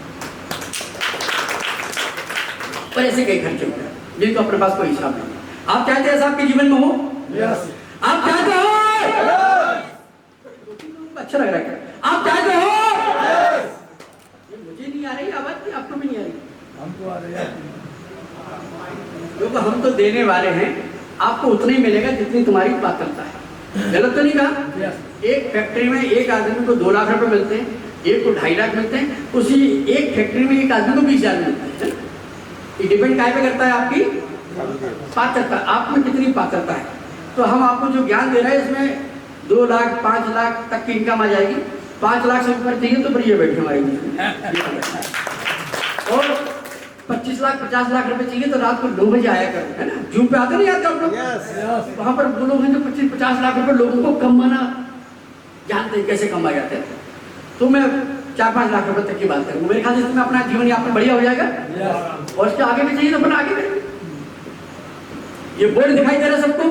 पर ऐसे कई खर्चे हो गए जिनको अपने पास कोई हिसाब नहीं। आप चाहते हैं आपके जीवन में हो? आप चाहते हो? अच्छा लग रहा है क्या? आप चाहते हो? मुझे नहीं आ रही आवाज, आपको भी नहीं आ रही? हमको आ रही है। क्योंकि हम तो देने वाले हैं, आपको उतना ही मिलेगा जितनी तुम्हारी पात्रता है। गलत तो नहीं कहा? एक फैक्ट्री में एक आदमी को 2 लाख रुपए मिलते हैं, एक को 2.5 लाख मिलते हैं, उसी एक फैक्ट्री में एक आदमी को 20,000 मिलते हैं। ये डिपेंड काय पे करता है? आपकी पात्रता, आप में कितनी पात्रता है। तो हम आपको जो ज्ञान दे रहे हैं इसमें 2 लाख 5 लाख तक की इनकम आ जाएगी। 5 लाख से ऊपर चाहिए तो बढ़िया बैठे हमारी, और 25 लाख 50 लाख रुपए चाहिए तो रात को 9 बजे आया करो, है ना? जूम पे आते नहीं आते आप लोग? वहाँ पर वो लोग हैं जो 25-50 लाख रुपए लोगों को कमाना जानते हैं, कैसे कमाए जाते हैं। तो मैं 4-5 लाख रुपए तक की बात करूँगा। मेरे ख्याल से इसमें अपना जीवन यापन बढ़िया हो जाएगा, और इसके आगे भी चाहिए तो अपना आगे करेंगे। ये बोर्ड दिखाई दे रहा है सबको?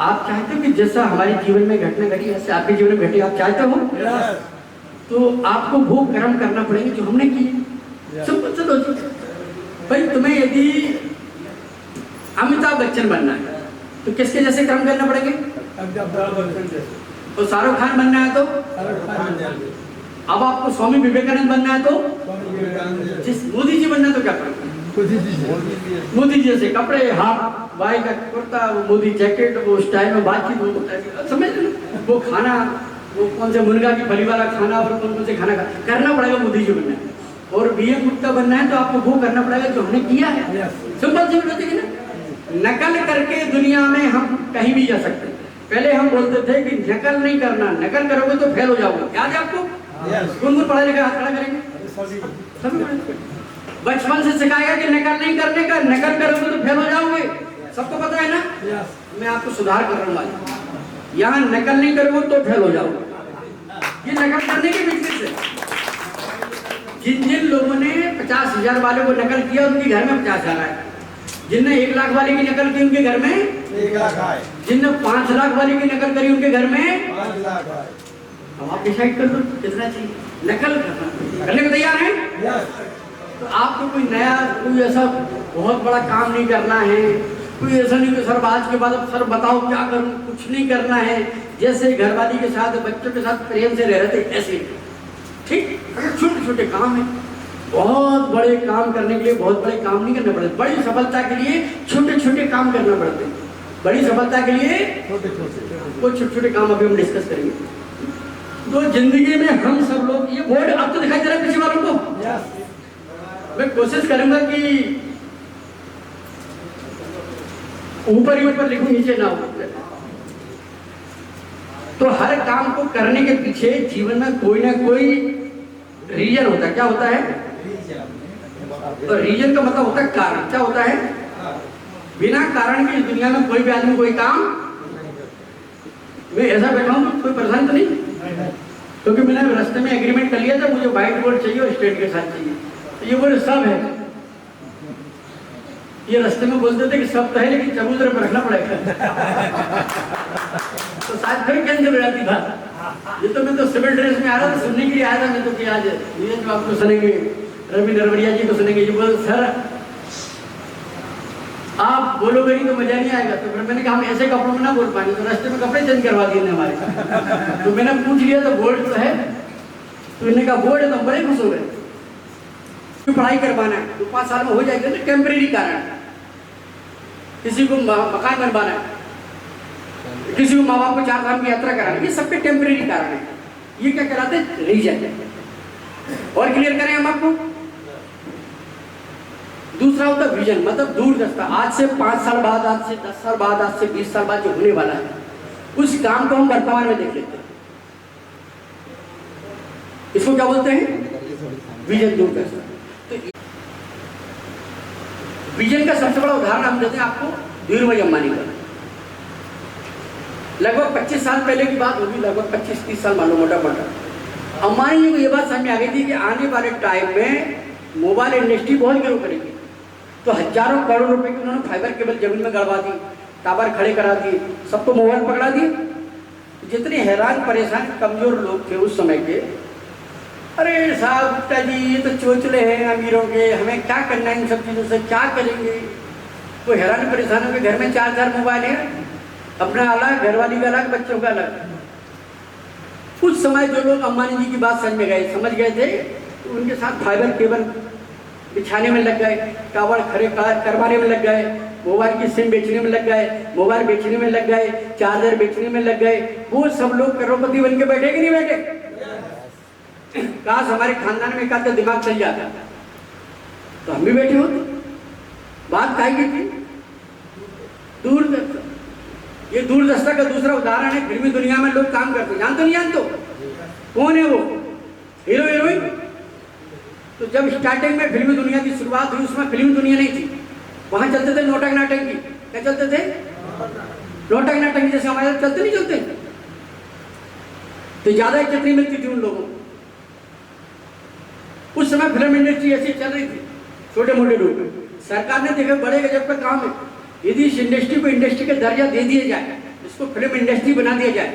आप चाहते हो कि जैसा हमारे जीवन में घटना घटी ऐसे आपके जीवन में घटी, आप चाहते हो? तो आपको वो कर्म करना पड़ेंगे जो हमने किए। सब कुछ चलो भाई, तुम्हें यदि अमिताभ बच्चन बनना है तो किसके जैसे कर्म करना पड़ेंगे? तो शाहरुख खान बनना है तो? अब आपको स्वामी विवेकानंद बनना है तो? जिस मोदी जी बनना है तो क्या करेंगे? मोदी जैसे कपड़े, हाफ बाई का कुर्ता, वो मोदी जैकेट, वो स्टाइल में बातचीत, वो समझ लो, वो खाना, वो कौन से मुर्गा की फली वाला खाना और कौन कौन से खाना करना पड़ेगा मोदी जी बनना है। और बीएम गुप्ता बनना है तो आपको वो करना पड़ेगा जो हमने किया है। सिंपल सी बात है कि ना, नकल करके दुनिया में हम कहीं भी जा सकते हैं। पहले हम बोलते थे कि नकल नहीं करना, नकल करोगे तो फेल हो जाओगे। याद है आपको? कौन कौन पढ़ा लिखा हाथ खड़ा करेंगे? सभी बचपन से सिखाया कि नकल नहीं करने का, नकल करोगे तो फेल हो जाओगे, सबको पता है ना। मैं आपको सुधार कर रहा हूँ, यहाँ नकल नहीं करोगे तो फेल हो जाओगे। ये नकल करने के बिजनेस है। जिन जिन लोगों ने 50,000 वाले को नकल किया उनके घर में 50,000 आए, जिनने 1 लाख वाले की नकल की उनके घर में 1 लाख आए, जिनने 5 लाख वाले की नकल करी उनके घर में 5 लाख आए। अब आप डिसाइड कर दो कितना चाहिए। नकल करने को तैयार है तो आपको कोई नया, कोई ऐसा बहुत बड़ा काम नहीं करना है। कोई ऐसा नहीं कि सर आज के बाद अब सर बताओ क्या करूं, कुछ नहीं करना है। जैसे घरवाली के साथ, बच्चों के साथ प्रेम से रह रहे थे ऐसे, ठीक। छोटे छोटे काम है, बहुत बड़े काम करने के लिए बहुत बड़े काम नहीं करने पड़ते। बड़ी सफलता के लिए छोटे छोटे काम करना पड़ते हैं। बड़ी सफलता के लिए वो छोटे छोटे काम अभी हम डिस्कस करेंगे। तो जिंदगी में हम सब लोग, ये बोर्ड अब तो दिखाई दे रहा है पीछे वालों को। मैं कोशिश करूंगा कि ऊपर ही ऊपर लिखूं, नीचे ना हो। तो हर काम को करने के पीछे जीवन में कोई ना कोई रीजन होता है। क्या होता है? तो रीजन का मतलब होता है कारण। क्या होता है? बिना कारण के इस दुनिया में कोई भी आदमी कोई काम, मैं ऐसा बैठा हूं कोई परेशान तो नहीं, क्योंकि मैंने रास्ते में एग्रीमेंट कर लिया था, मुझे व्हाइट बोर्ड चाहिए और स्टेट के साथ चाहिए। तो ये बोर्ड सब है। ये रास्ते में बोलते थे कि सब तो है लेकिन चबूतरे पर रखना पड़ेगा। तो शायद फिर कैंसिल हो जाती था। ये तो मैं तो सिविल ड्रेस में आ रहा था, सुनने के लिए आया था मैं तो कि आज ये जो आपको सुनेंगे, रवि नरवरिया जी को सुनेंगे। ये बोल सर आप बोलोगे नहीं तो मजा नहीं आएगा। तो फिर मैंने कहा हम ऐसे कपड़ों में ना बोल पाएंगे, तो रास्ते में कपड़े चेंज करवा दिए हमारे। तो मैंने पूछ लिया तो बोर्ड तो है, तो इन्होंने कहा बोर्ड है, तो हम बड़े खुश हो गए। पढ़ाई करवाना है तो 5 साल में हो जाएगा ना, टेम्परेरी कारण। किसी को मकान बनवाना है, किसी को माँ बाप को 4 धाम की यात्रा कराना, ये सबके टेम्परेरी कारण है। ये क्या कराते हैं? रीजन। और क्लियर करें हम आपको। दूसरा होता है विजन, मतलब दूरदर्शिता। आज से 5 साल बाद, आज से 10 साल बाद, आज से 20 साल बाद जो होने वाला है, उस काम को हम वर्तमान में देख लेते हैं। इसको क्या बोलते हैं? विजन, दूरदर्शिता। तो विजन का सबसे बड़ा उदाहरण हम देते हैं आपको धीरूभाई अंबानी का। लगभग 25 साल पहले की बात होगी, लगभग 25-30 साल मान लो मोटा मोटा। अंबानी जी को ये बात समझ में आ गई थी कि आने वाले टाइम में मोबाइल इंडस्ट्री बहुत ग्रो करेगी। तो हजारों करोड़ रुपए की उन्होंने फाइबर केबल जमीन में गड़वा दी, टावर खड़े करा दिए, सबको मोबाइल पकड़ा दिए। जितने हैरान परेशान कमजोर लोग थे उस समय के, अरे साहब गुप्ता जी ये तो चोचले हैं अमीरों के, हमें क्या करना है इन सब चीज़ों से, क्या करेंगे। तो हैरान परेशानों के घर में 4-4 मोबाइल हैं, अपना अलग, घरवाली का अलग, बच्चों का अलग। उस समय जो लोग अंबानी जी की बात समझ गए थे, तो उनके साथ फाइबर केबल बिछाने में लग गए, टावर खड़े करवाने में लग गए, मोबाइल की सिम बेचने में लग गए, मोबाइल बेचने में लग गए, चार्जर बेचने में लग गए। वो सब लोग करोड़पति बन के बैठे कि नहीं बैठे? काश हमारे खानदान में एक दिमाग चल जाता तो हम भी बैठे होते। बात काहे की थी? दूरदर्शिता। ये दूरदर्शिता का दूसरा उदाहरण है। फिल्मी दुनिया में लोग काम करते, जानते नहीं जानते? कौन है वो? Hero heroine. तो जब स्टार्टिंग में फिल्मी दुनिया की शुरुआत हुई, उसमें फिल्मी दुनिया नहीं थी, वहां चलते थे नोटक नाटक की। क्या चलते थे? नोटक नाटक, जैसे हमारे साथ चलते नहीं चलते, तो ज्यादा इज्जत नहीं मिलती थी उन लोगों को। उस समय फिल्म इंडस्ट्री ऐसी चल रही थी, छोटे मोटे लोग। सरकार ने देखा बड़े गजब का काम है, यदि इस इंडस्ट्री को इंडस्ट्री का दर्जा दे दिया जाए, इसको फिल्म इंडस्ट्री बना दिया जाए,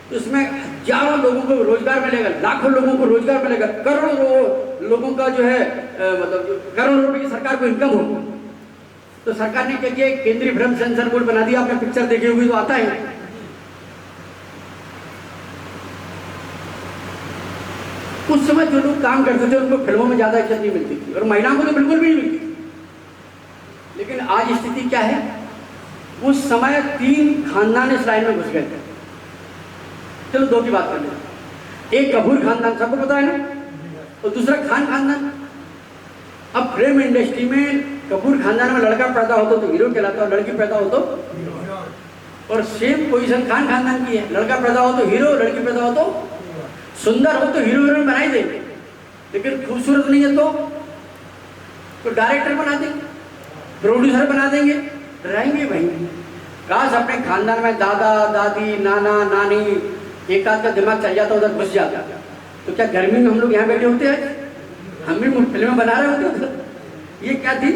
तो उसमें हजारों लोगों को रोजगार मिलेगा, लाखों लोगों को रोजगार मिलेगा, करोड़ों लोगों का जो है मतलब करोड़ों रुपए की सरकार को इनकम होगी। तो सरकार ने क्या किया, केंद्रीय फिल्म सेंसर बोर्ड बना दिया। आपने पिक्चर देखी होगी तो आता है। उस समय जो लोग काम करते थे उनको फिल्मों में ज्यादा इज्जत नहीं मिलती थी, और महिलाओं को तो बिल्कुल भी नहीं मिलती। आज स्थिति क्या है? उस समय 3 खानदान इस लाइन में घुस गए थे। चलो 2 की बात कर लें। एक कपूर खानदान, सबको पता है ना, और दूसरा खान खानदान। अब फिल्म इंडस्ट्री में कपूर खानदान में लड़का पैदा हो तो हीरो कहलाता है, लड़की पैदा हो तो, और सेम पोजीशन खान खानदान की है। लड़का पैदा हो तो हीरो, लड़की पैदा हो तो, सुंदर हो तो हीरो हीरोइन बना ही देंगे, लेकिन खूबसूरत नहीं है तो डायरेक्टर बना देंगे, प्रोड्यूसर बना देंगे, रहेंगे भाई। काश अपने खानदान में दादा दादी नाना नानी एक आध का दिमाग चल जाता, उधर घुस जाता, तो क्या गर्मी में हम लोग यहाँ बैठे होते हैं? हम भी फिल्में बना रहे होते थे। ये क्या थी?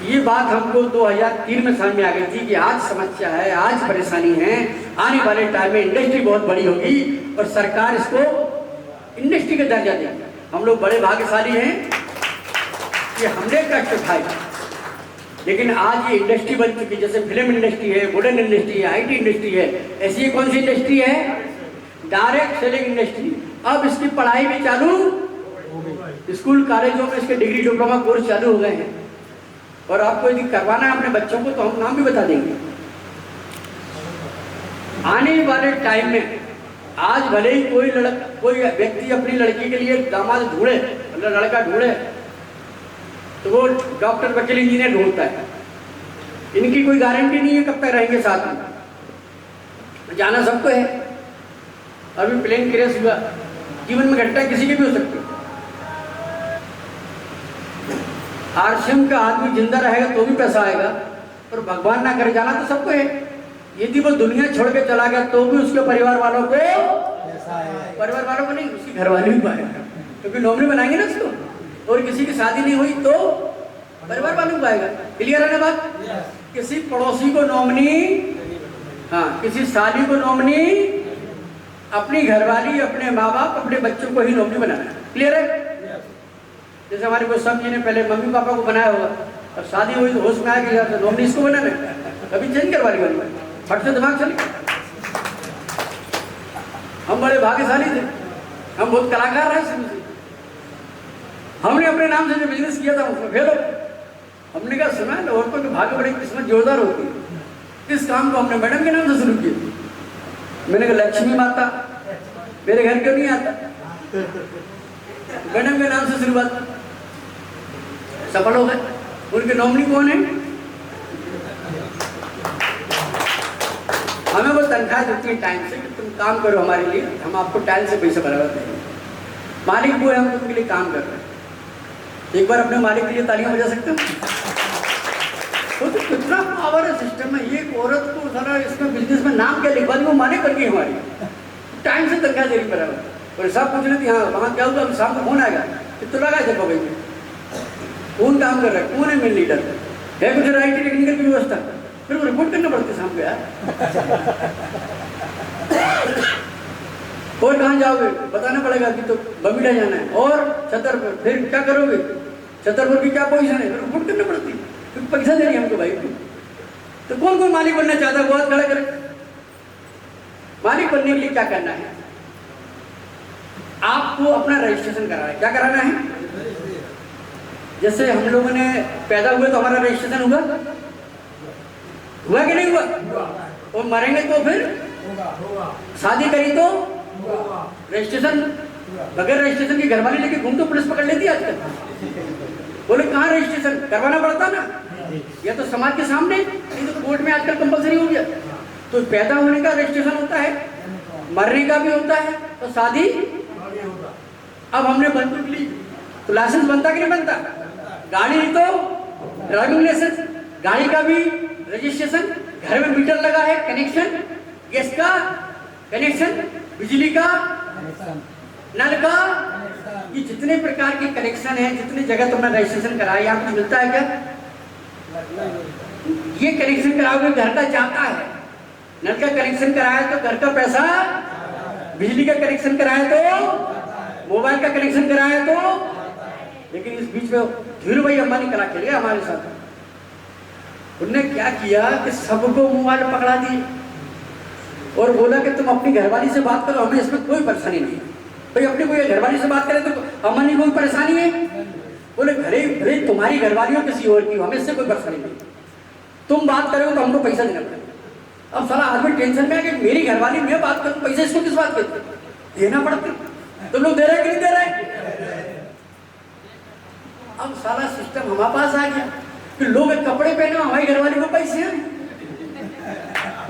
ये बात हमको 2003 में समझ में आ गई थी कि आज समस्या है, आज परेशानी है, आने वाले टाइम में इंडस्ट्री बहुत बड़ी होगी और सरकार इसको इंडस्ट्री का दर्जा देगी। हम लोग बड़े भाग्यशाली हैं कि हमने कष्ट उठाए, लेकिन आज ये इंडस्ट्री बन चुकी, जैसे फिल्म इंडस्ट्री है, मॉडर्न इंडस्ट्री है, आईटी इंडस्ट्री है, ऐसी कौन सी इंडस्ट्री है? Direct selling industry. अब इसकी पढ़ाई भी चालू, स्कूल कॉलेजों में इसके डिग्री डिप्लोमा कोर्स चालू हो गए हैं, और आपको यदि करवाना है अपने बच्चों को तो हम नाम भी बता देंगे। आने वाले टाइम में आज भले ही कोई व्यक्ति अपनी लड़की के लिए दामाद ढूंढे, मतलब लड़का ढूंढे, तो वो डॉक्टर वकील इंजीनियर ढूंढता है। इनकी कोई गारंटी नहीं है कब तक रहेंगे साथ में, जाना सबको है। अभी प्लेन क्रैश हुआ, जीवन में घटना किसी के भी हो सकती है। आरसीएम का आदमी जिंदा रहेगा तो भी पैसा आएगा, और भगवान ना करे जाना तो सबको है। यदि वो दुनिया छोड़ के चला गया तो भी उसके परिवार वालों को नहीं, उसकी घरवाली भी पाएगा, क्योंकि नॉमिनी बनाएंगे ना उसको। और किसी की शादी नहीं हुई तो परिवार वालों को आएगा। क्लियर है ना बात? किसी पड़ोसी को नॉमिनी, हाँ, किसी साली को नॉमिनी, अपनी घरवाली, अपने माँ बाप, अपने बच्चों को ही नॉमिनी बनाना। क्लियर है? जैसे हमारे गोस्वामी जी ने पहले मम्मी पापा को बनाया होगा, अब शादी हुई तो होश में आ गया तो नॉमिनी इसको बनाना, कभी चेंज करवा ली, फट से दिमाग चले। हम बड़े भाग्यशाली थे, हम बहुत कलाकार रहे शुरू से। हमने अपने नाम से जो बिजनेस किया था उसमें फेल हो। हमने कहा सुना है औरतों के भाग्य बड़ी किस्मत जोरदार होती है। इस काम को हमने मैडम के नाम से शुरू किया। मैंने कहा लक्ष्मी माता मेरे घर क्यों नहीं आता, मैडम के नाम से शुरुआत, सफल हो गए। उनके नॉमिनी कौन है? हमें वो तनख्वाह देती है टाइम से कि तुम काम करो हमारे लिए, हम आपको टाइम से पैसे बराबर देंगे। मालिक वो है, हम तुमके लिए काम कर रहे हैं। एक बार अपने मालिक के लिए तालियां बजा सकते हो? तो कितना पावर है सिस्टम में। एक औरत को सारा इसमें बिजनेस में नाम क्या लिखवा दी, वो मालिक बन गई हमारी, टाइम से तनख्वाह दे रही बराबर। और सब पूछ रहे थे हाँ वहाँ क्या हुआ, शाम को फोन आएगा तो लगा जब भाई कौन काम कर रहा है, कौन है मेन लीडर है, कुछ IT टेक्निकल की व्यवस्था, फिर वो रिपोर्ट करना पड़ती है शाम को यार। और कहाँ जाओगे बताना पड़ेगा कि तो बमीडा जाना है और छतरपुर, फिर क्या करोगे, छतरपुर की क्या पोजीशन है, फिर रिपोर्ट करना पड़ती है, फिर पैसा दे रही हमको भाई। तो कौन कौन मालिक बनना चाहता है, बहुत खड़ा करे। मालिक बनने के लिए क्या करना है, आपको अपना रजिस्ट्रेशन कराना है। क्या कराना है? जैसे हम लोगों ने पैदा हुए तो हमारा रजिस्ट्रेशन हुआ कि नहीं हुआ, और मरेंगे तो फिर शादी करी तो रजिस्ट्रेशन, बगैर रजिस्ट्रेशन की घरवाली लेके घूम तो पुलिस पकड़ लेती है आजकल। बोले कहाँ रजिस्ट्रेशन करवाना पड़ता ना, या तो समाज के सामने, नहीं तो कोर्ट में आजकल कंपलसरी हो गया। तो पैदा होने का रजिस्ट्रेशन होता है, मरने का भी होता है, तो शादी। अब हमने बंदूक ली तो लाइसेंस बनता कि नहीं बनता, गाड़ी ली तो ड्राइविंग लाइसेंस, गाड़ी का भी रजिस्ट्रेशन, घर में मीटर लगा है, कनेक्शन, गैस का कनेक्शन, बिजली का, नल का, ये जितने प्रकार के कनेक्शन है, जितने जगह तुमने रजिस्ट्रेशन कराया, यहाँ कुछ मिलता है क्या? ये कनेक्शन कराओगे घर का जाता है, नल का कनेक्शन कराया तो घर का पैसा, बिजली का कनेक्शन कराया तो, मोबाइल का कनेक्शन कराया तो। लेकिन इस बीच में धीरू भाई अंबानी कला खेल गया हमारे साथ। उन्होंने क्या किया कि सबको मोबाइल पकड़ा दिए और बोला कि तुम अपनी घरवाली से बात करो, हमें इसमें कोई परेशानी नहीं। भाई अपनी कोई घरवाली से बात करे तो अंबानी को कोई परेशानी है? बोले घरे भले तुम्हारी घरवाली हो किसी और की हो, हमें इससे कोई परेशानी नहीं, तुम बात करोगे तो हमको पैसा देना पड़ेगा। अब साला आदमी टेंशन में है कि मेरी घरवाली मैं बात करूँ, पैसे इसको किस बात के देना पड़ता, तुम लोग दे रहे कि नहीं दे रहे। अब सारा सिस्टम हमारे पास आ गया कि लोग कपड़े पहने हमारी घरवाली को पैसे हैं,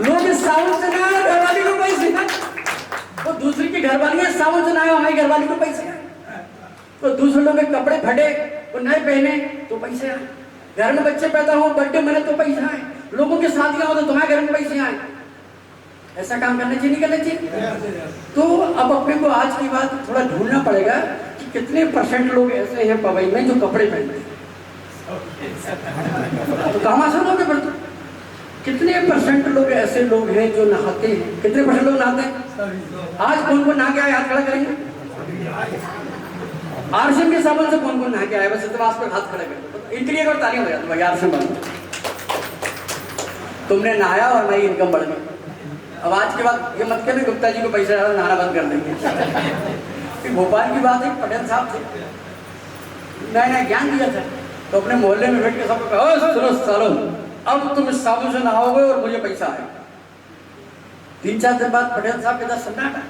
लोग साबुन से नहाए घरवाली को पैसे हैं, तो दूसरी की घरवाली है साबुन से नहाए हमारी घरवाली को पैसे हैं, तो दूसरे लोग के कपड़े फटे वो नए पहने तो पैसे आए, घर में बच्चे पैदा हो बर्थडे मने तो पैसे आए, लोगों की शादियां हो तो तुम्हारे घर में पैसे आए। ऐसा काम करना चाहिए नहीं करना चाहिए। तो अब अपने को आज की बात थोड़ा ढूंढना पड़ेगा कि कितने % लोग ऐसे हैं पवई में जो कपड़े पहनते हैं, तो कहाँ से लोग हैं, कितने % लोग ऐसे लोग हैं जो नहाते हैं, कितने % लोग नहाते हैं। आज कौन कौन नहा के आए हाथ खड़ा करेंगे, आरसीएम के साबुन से कौन कौन नहा के आए, बस इतवास पर हाथ खड़ा करेंगे, इनके लिए एक ताली हो जाती है, आरसीएम बंद, तुमने नहाया और मेरी इनकम बढ़ गई। अब आज के बाद ये मत कहना गुप्ता जी को पैसा नहाना बंद कर देंगे। भोपाल की बात है, पटेल साहब थे, नया ज्ञान दिया था, तो अपने मोहल्ले में बैठ के सबको कहा सुनो सालो अब तुम इस साबुन से नहाओगे और मुझे पैसा आएगा। 3-4 दिन बाद पटेल साहब के साथ सन्नाटा,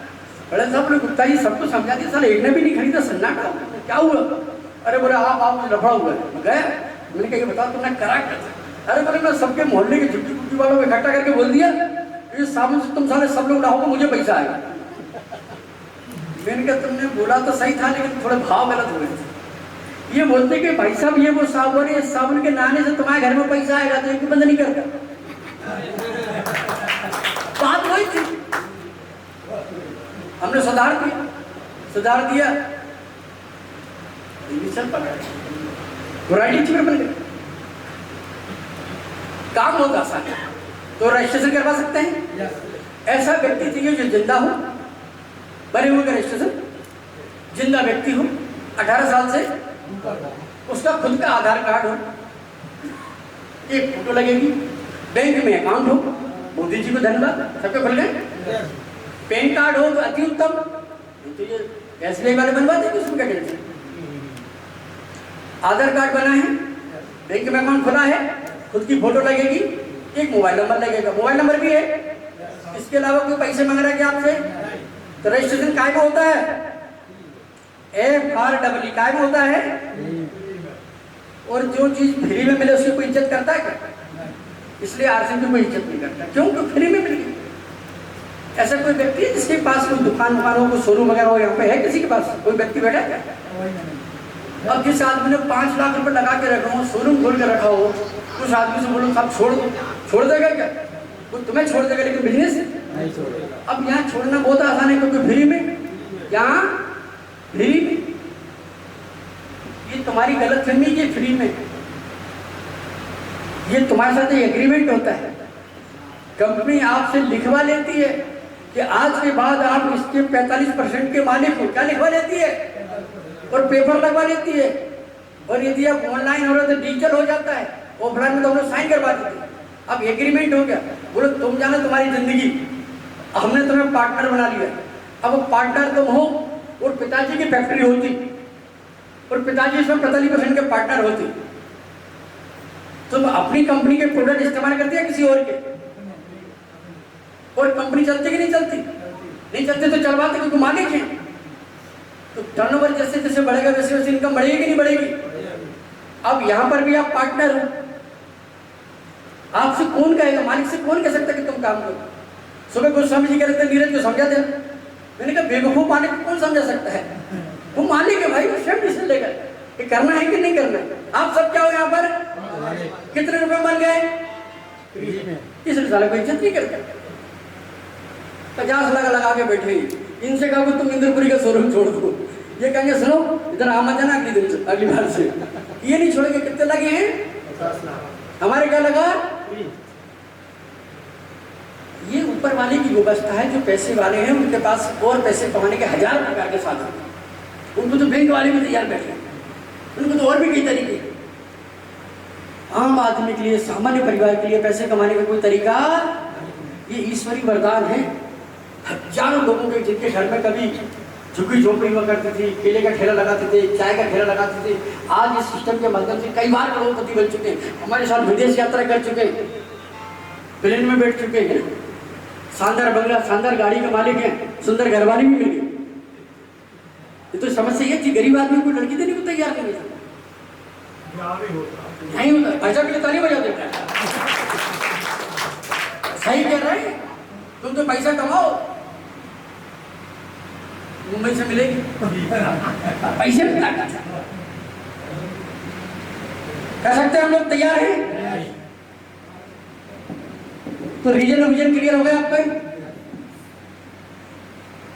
पटेल साहब ने गुप्ता जी सबको समझा दिया, साला एक ने भी नहीं खरीदा, सन्नाटा क्या हुआ, अरे बोले आप मुझे लफड़ा हुआ है, गया मैंने कहा ये बताओ तुमने करा क्या था, अरे बोले मैं सबके मोहल्ले के झुग्गी कुट्टी वालों को इकट्ठा करके बोल दिया ये साबुन से तुम साले सब लोग नहाओगे मुझे पैसा आएगा। मैंने कहा तुमने बोला तो सही था लेकिन थोड़े भाव गलत हो गए। ये बोलते कि भाई साहब ये वो साबुन है, साबुन के नहाने से तुम्हारे घर में पैसा आएगा, तो एक भी बंद नहीं करता। बात वही थी, हमने सुधार दिया चल पड़ा, वैरायटी बन गई, काम बहुत आसान है, तो रजिस्ट्रेशन करवा सकते हैं। ऐसा व्यक्ति चाहिए जो जिंदा हो, बने हुए का रजिस्ट्रेशन, जिंदा व्यक्ति हो, 18 साल से, उसका खुद का आधार कार्ड हो, एक फोटो लगेगी, बैंक में अकाउंट हो, मोदी जी को धन्यवाद सबके खुल गए, पैन कार्ड हो तो अति उत्तम, तो ये एसबीआई वाले बनवा देंगे, उसमें क्या टेंशन। आधार कार्ड बना है, बैंक में अकाउंट खुला है, खुद की फोटो लगेगी, एक मोबाइल नंबर लगेगा, मोबाइल नंबर भी है, इसके अलावा कोई पैसे मांग रहा है क्या आपसे, तो रजिस्ट्रेशन काय में होता है, FREE काय में होता है। और जो चीज फ्री में मिले उसकी कोई इज्जत करता है क्या, इसलिए आरसीएम की कोई इज्जत नहीं करता, क्यों, क्योंकि फ्री में मिल गई। ऐसा कोई व्यक्ति है जिसके पास कोई दुकान हो, कोई शोरूम वगैरह हो, यहाँ पे है किसी के पास कोई व्यक्ति बैठा है क्या। अब जिस आदमी ने 5 लाख रुपए लगा के रखा हो, शोरूम खोल के रखा हो, उस आदमी से बोलो साहब छोड़ दो, छोड़ देगा क्या, वो तुम्हें छोड़ देगा लेकिन बिजनेस नहीं छोड़ेगा। अब यहाँ छोड़ना बहुत आसान है, क्योंकि फ्री में, यहाँ फ्री में, ये तुम्हारी गलत फहमी की फ्री में, ये तुम्हारे साथ एग्रीमेंट होता है, कंपनी आपसे लिखवा लेती है कि आज के बाद आप इसके 45% के मालिक हो, क्या लिखवा लेती है, और पेपर लगवा लेती है, और यदि आप ऑनलाइन हो रहे तो डिजिटल हो जाता है, ऑफलाइन में तो हम लोग साइन करवा देते हैं। अब एग्रीमेंट हो गया, बोलो तुम जानो तुम्हारी जिंदगी, हमने तुम्हें पार्टनर बना लिया। अब पार्टनर तुम हो और पिताजी की फैक्ट्री होती और पिताजी इसमें 45% के पार्टनर होते, तुम अपनी कंपनी के प्रोडक्ट इस्तेमाल करते हैं किसी और के, और कंपनी चलती कि नहीं चलती, नहीं चलती तो चलवाते क्योंकि मालिक है। तो टर्नओवर जैसे जैसे बढ़ेगा वैसे वैसे इनकम बढ़ेगी कि नहीं बढ़ेगी। अब यहाँ पर भी आप पार्टनर हो, आपसे कौन कहेगा, मालिक से कौन कह सकता कि तुम काम करो। सुबह गोस्वामी जी कह रहे थे नीरज को समझा दे, मैंने कहा बेवकूफ मालिक को कौन समझा सकता है, वो मालिक है भाई, वो स्वयं डिसीजन लेगा कि करना है कि नहीं करना है। आप सब क्या हो यहाँ पर, कितने रुपए बन गए, इसलिए साले कोई इज्जत नहीं करते, 50 लाख लगा के बैठे, इनसे कहा तुम इंद्रपुरी का शोरूम छोड़ दो, ये कहेंगे सुनो इधर आ मत जाना अगली दिन से, अगली बार से ये नहीं छोड़ेंगे। कितने लगे हैं, 50 लाख, हमारे क्या लगा। ये ऊपर वाले की व्यवस्था है, जो पैसे वाले हैं उनके पास और पैसे कमाने के 1000 प्रकार के साधन, उनको तो बैंक वाले भी तैयार बैठे, उनको तो और भी कई तरीके। आम आदमी के लिए, सामान्य परिवार के लिए पैसे कमाने का कोई तरीका, ये ईश्वरी वरदान है। हजारों लोगों के जिनके घर में कभी झुग्गी झोपड़ी हुआ करती थी, केले का ठेला लगाते थे, चाय का ठेला लगाते थे। आज इस सिस्टम के माध्यम से कई बार करोड़पति बन चुके हैं, हमारे साथ विदेश यात्रा कर चुके हैं, प्लेन में बैठ चुके हैं, शानदार बंगला शानदार गाड़ी के मालिक हैं, सुंदर घरवाली भी मिल गई। ये तो समस्या ये थी, गरीब आदमी को लड़की देने को तैयार नहीं था, नहीं होता, पैसा के लिए ताली बजा देता है। सही कह रहे हैं, तुम तो पैसा कमाओ, मुंबई से मिलेगी पैसे में ताकत है। कह सकते हैं हम लोग तैयार हैं? तो रीजन और विजन क्लियर हो गया आपका?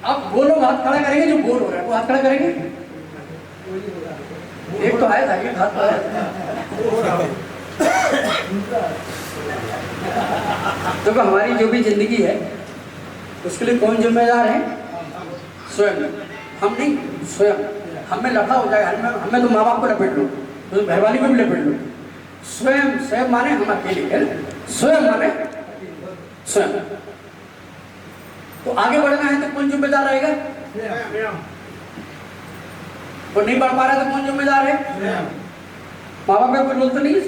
अब वो लोग हाथ खड़ा करेंगे जो बोर हो रहा है, वो हाथ खड़ा करेंगे। एक तो आया था, एक हाथ आया था। तो हमारी जो भी जिंदगी है उसके लिए कौन जिम्मेदार है? स्वयं। हम नहीं, स्वयं। हमें लफड़ा हो जाएगा, हमें तो माँ बाप को लपेट लो, तो घरवाली को भी लपेट लो। स्वयं, स्वयं माने हम अकेले हैं, स्वयं माने स्वयं। तो आगे बढ़ना है तो कौन जिम्मेदार रहेगा? और नहीं बढ़ पा रहा तो कौन जिम्मेदार है? माँ बाप का कोई रोल तो नहीं है।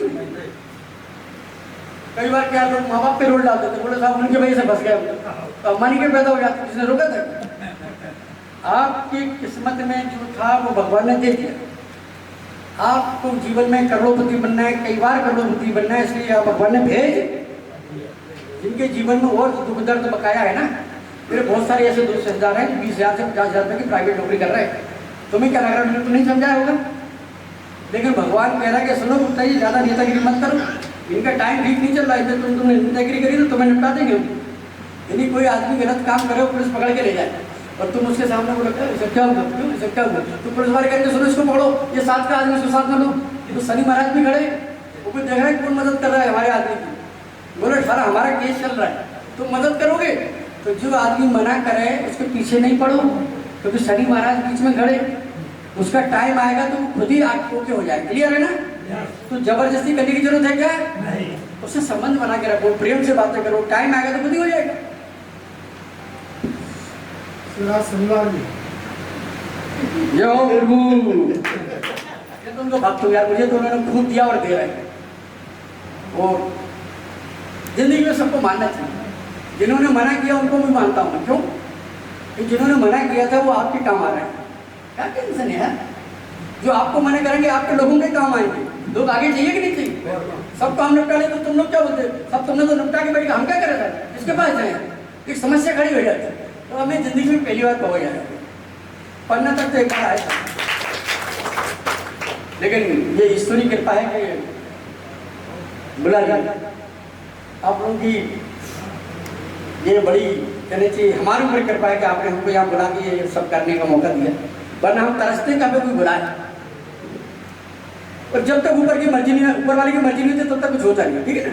कई बार क्या लोग माँ बाप पे रोल डालते थे, बोले साहब उनकी वजह से फंस गया, तो अम्बानी के पैदा हो जाते, किसने रोका था? आपकी किस्मत में जो था वो भगवान ने दे दिया। आपको जीवन में करोड़पति बनना है, कई बार करोड़पति बनना है, इसलिए आप भगवान ने भेज। जिनके जीवन में और दुख दर्द बकाया है ना, मेरे बहुत सारे ऐसे दोस्त रिश्तेदार हैं 20,000 से 50,000 रुपये की प्राइवेट नौकरी कर रहे हैं। तुम्हें क्या लग रहा है, मैंने तो नहीं समझाया होगा, लेकिन भगवान कह रहा है कि सुनो बताइए, ज़्यादा नेतागिरी मत करो, इनका टाइम ठीक नहीं चल रहा है, तुमने नेतागिरी करी तो तुम्हें निपटा देंगे। यदि कोई आदमी गलत काम करे, पुलिस पकड़ के ले जाए और तुम उसके सामने बोलो इसे क्या हुआ, क्यों इसे क्या हुआ, तो पुलिस वाले कहेंगे सुनो इसको पकड़ो, ये साथ का आदमी, इसको साथ में लो। तो शनि महाराज भी खड़े, वो भी देख रहे हैं कौन मदद कर रहा है हमारे आदमी की। बोले सारा हमारा केस चल रहा है, तुम मदद करोगे? तो जो आदमी मना करे उसके पीछे नहीं पड़ो, क्योंकि शनि महाराज बीच में खड़े, उसका टाइम आएगा तो खुद ही आपको हो जाएगा। क्लियर है ना? तो जबरदस्ती करने की जरूरत है क्या? नहीं। उससे संबंध बना के रखो, प्रेम से बातें करो, टाइम आएगा तो खुद ही हो जाएगा। शनिवार में यो प्रभु, तुम तो भक्त हो यार, मुझे तो उन्होंने खूब दिया और दे रहे हैं। और जिंदगी में सबको मानना चाहिए, जिन्होंने मना किया उनको भी मानता हूँ। क्यों? कि जिन्होंने मना किया था वो आपके काम आ रहे हैं। क्या टेंशन है यार, जो आपको मना करेंगे आपके लोगों के काम आएंगे। लोग आगे चाहिए कि नहीं चाहिए? सब काम निपटा ले तो तुम लोग क्या बोलते? सब तुमने तो निपटा के बैठ, हम क्या करे था, किसके पास जाए? एक समस्या खड़ी हो जाती है। तो हमें जिंदगी में पहली बार पहुंच जाए, पढ़ना तक तो एक बार आया था, लेकिन ये ईश्वरी कृपा है कि बुला लिया। आप लोगों की ये बड़ी कहने चाहिए हमारे ऊपर कृपा है कि आपने हमको यहाँ बुला के ये सब करने का मौका दिया, वरना हम तरसते कभी कोई बुलाए। और जब तक ऊपर की मर्जी नहीं, ऊपर वाले की मर्जी नहीं होती तब तक कुछ होता नहीं। ठीक है ना?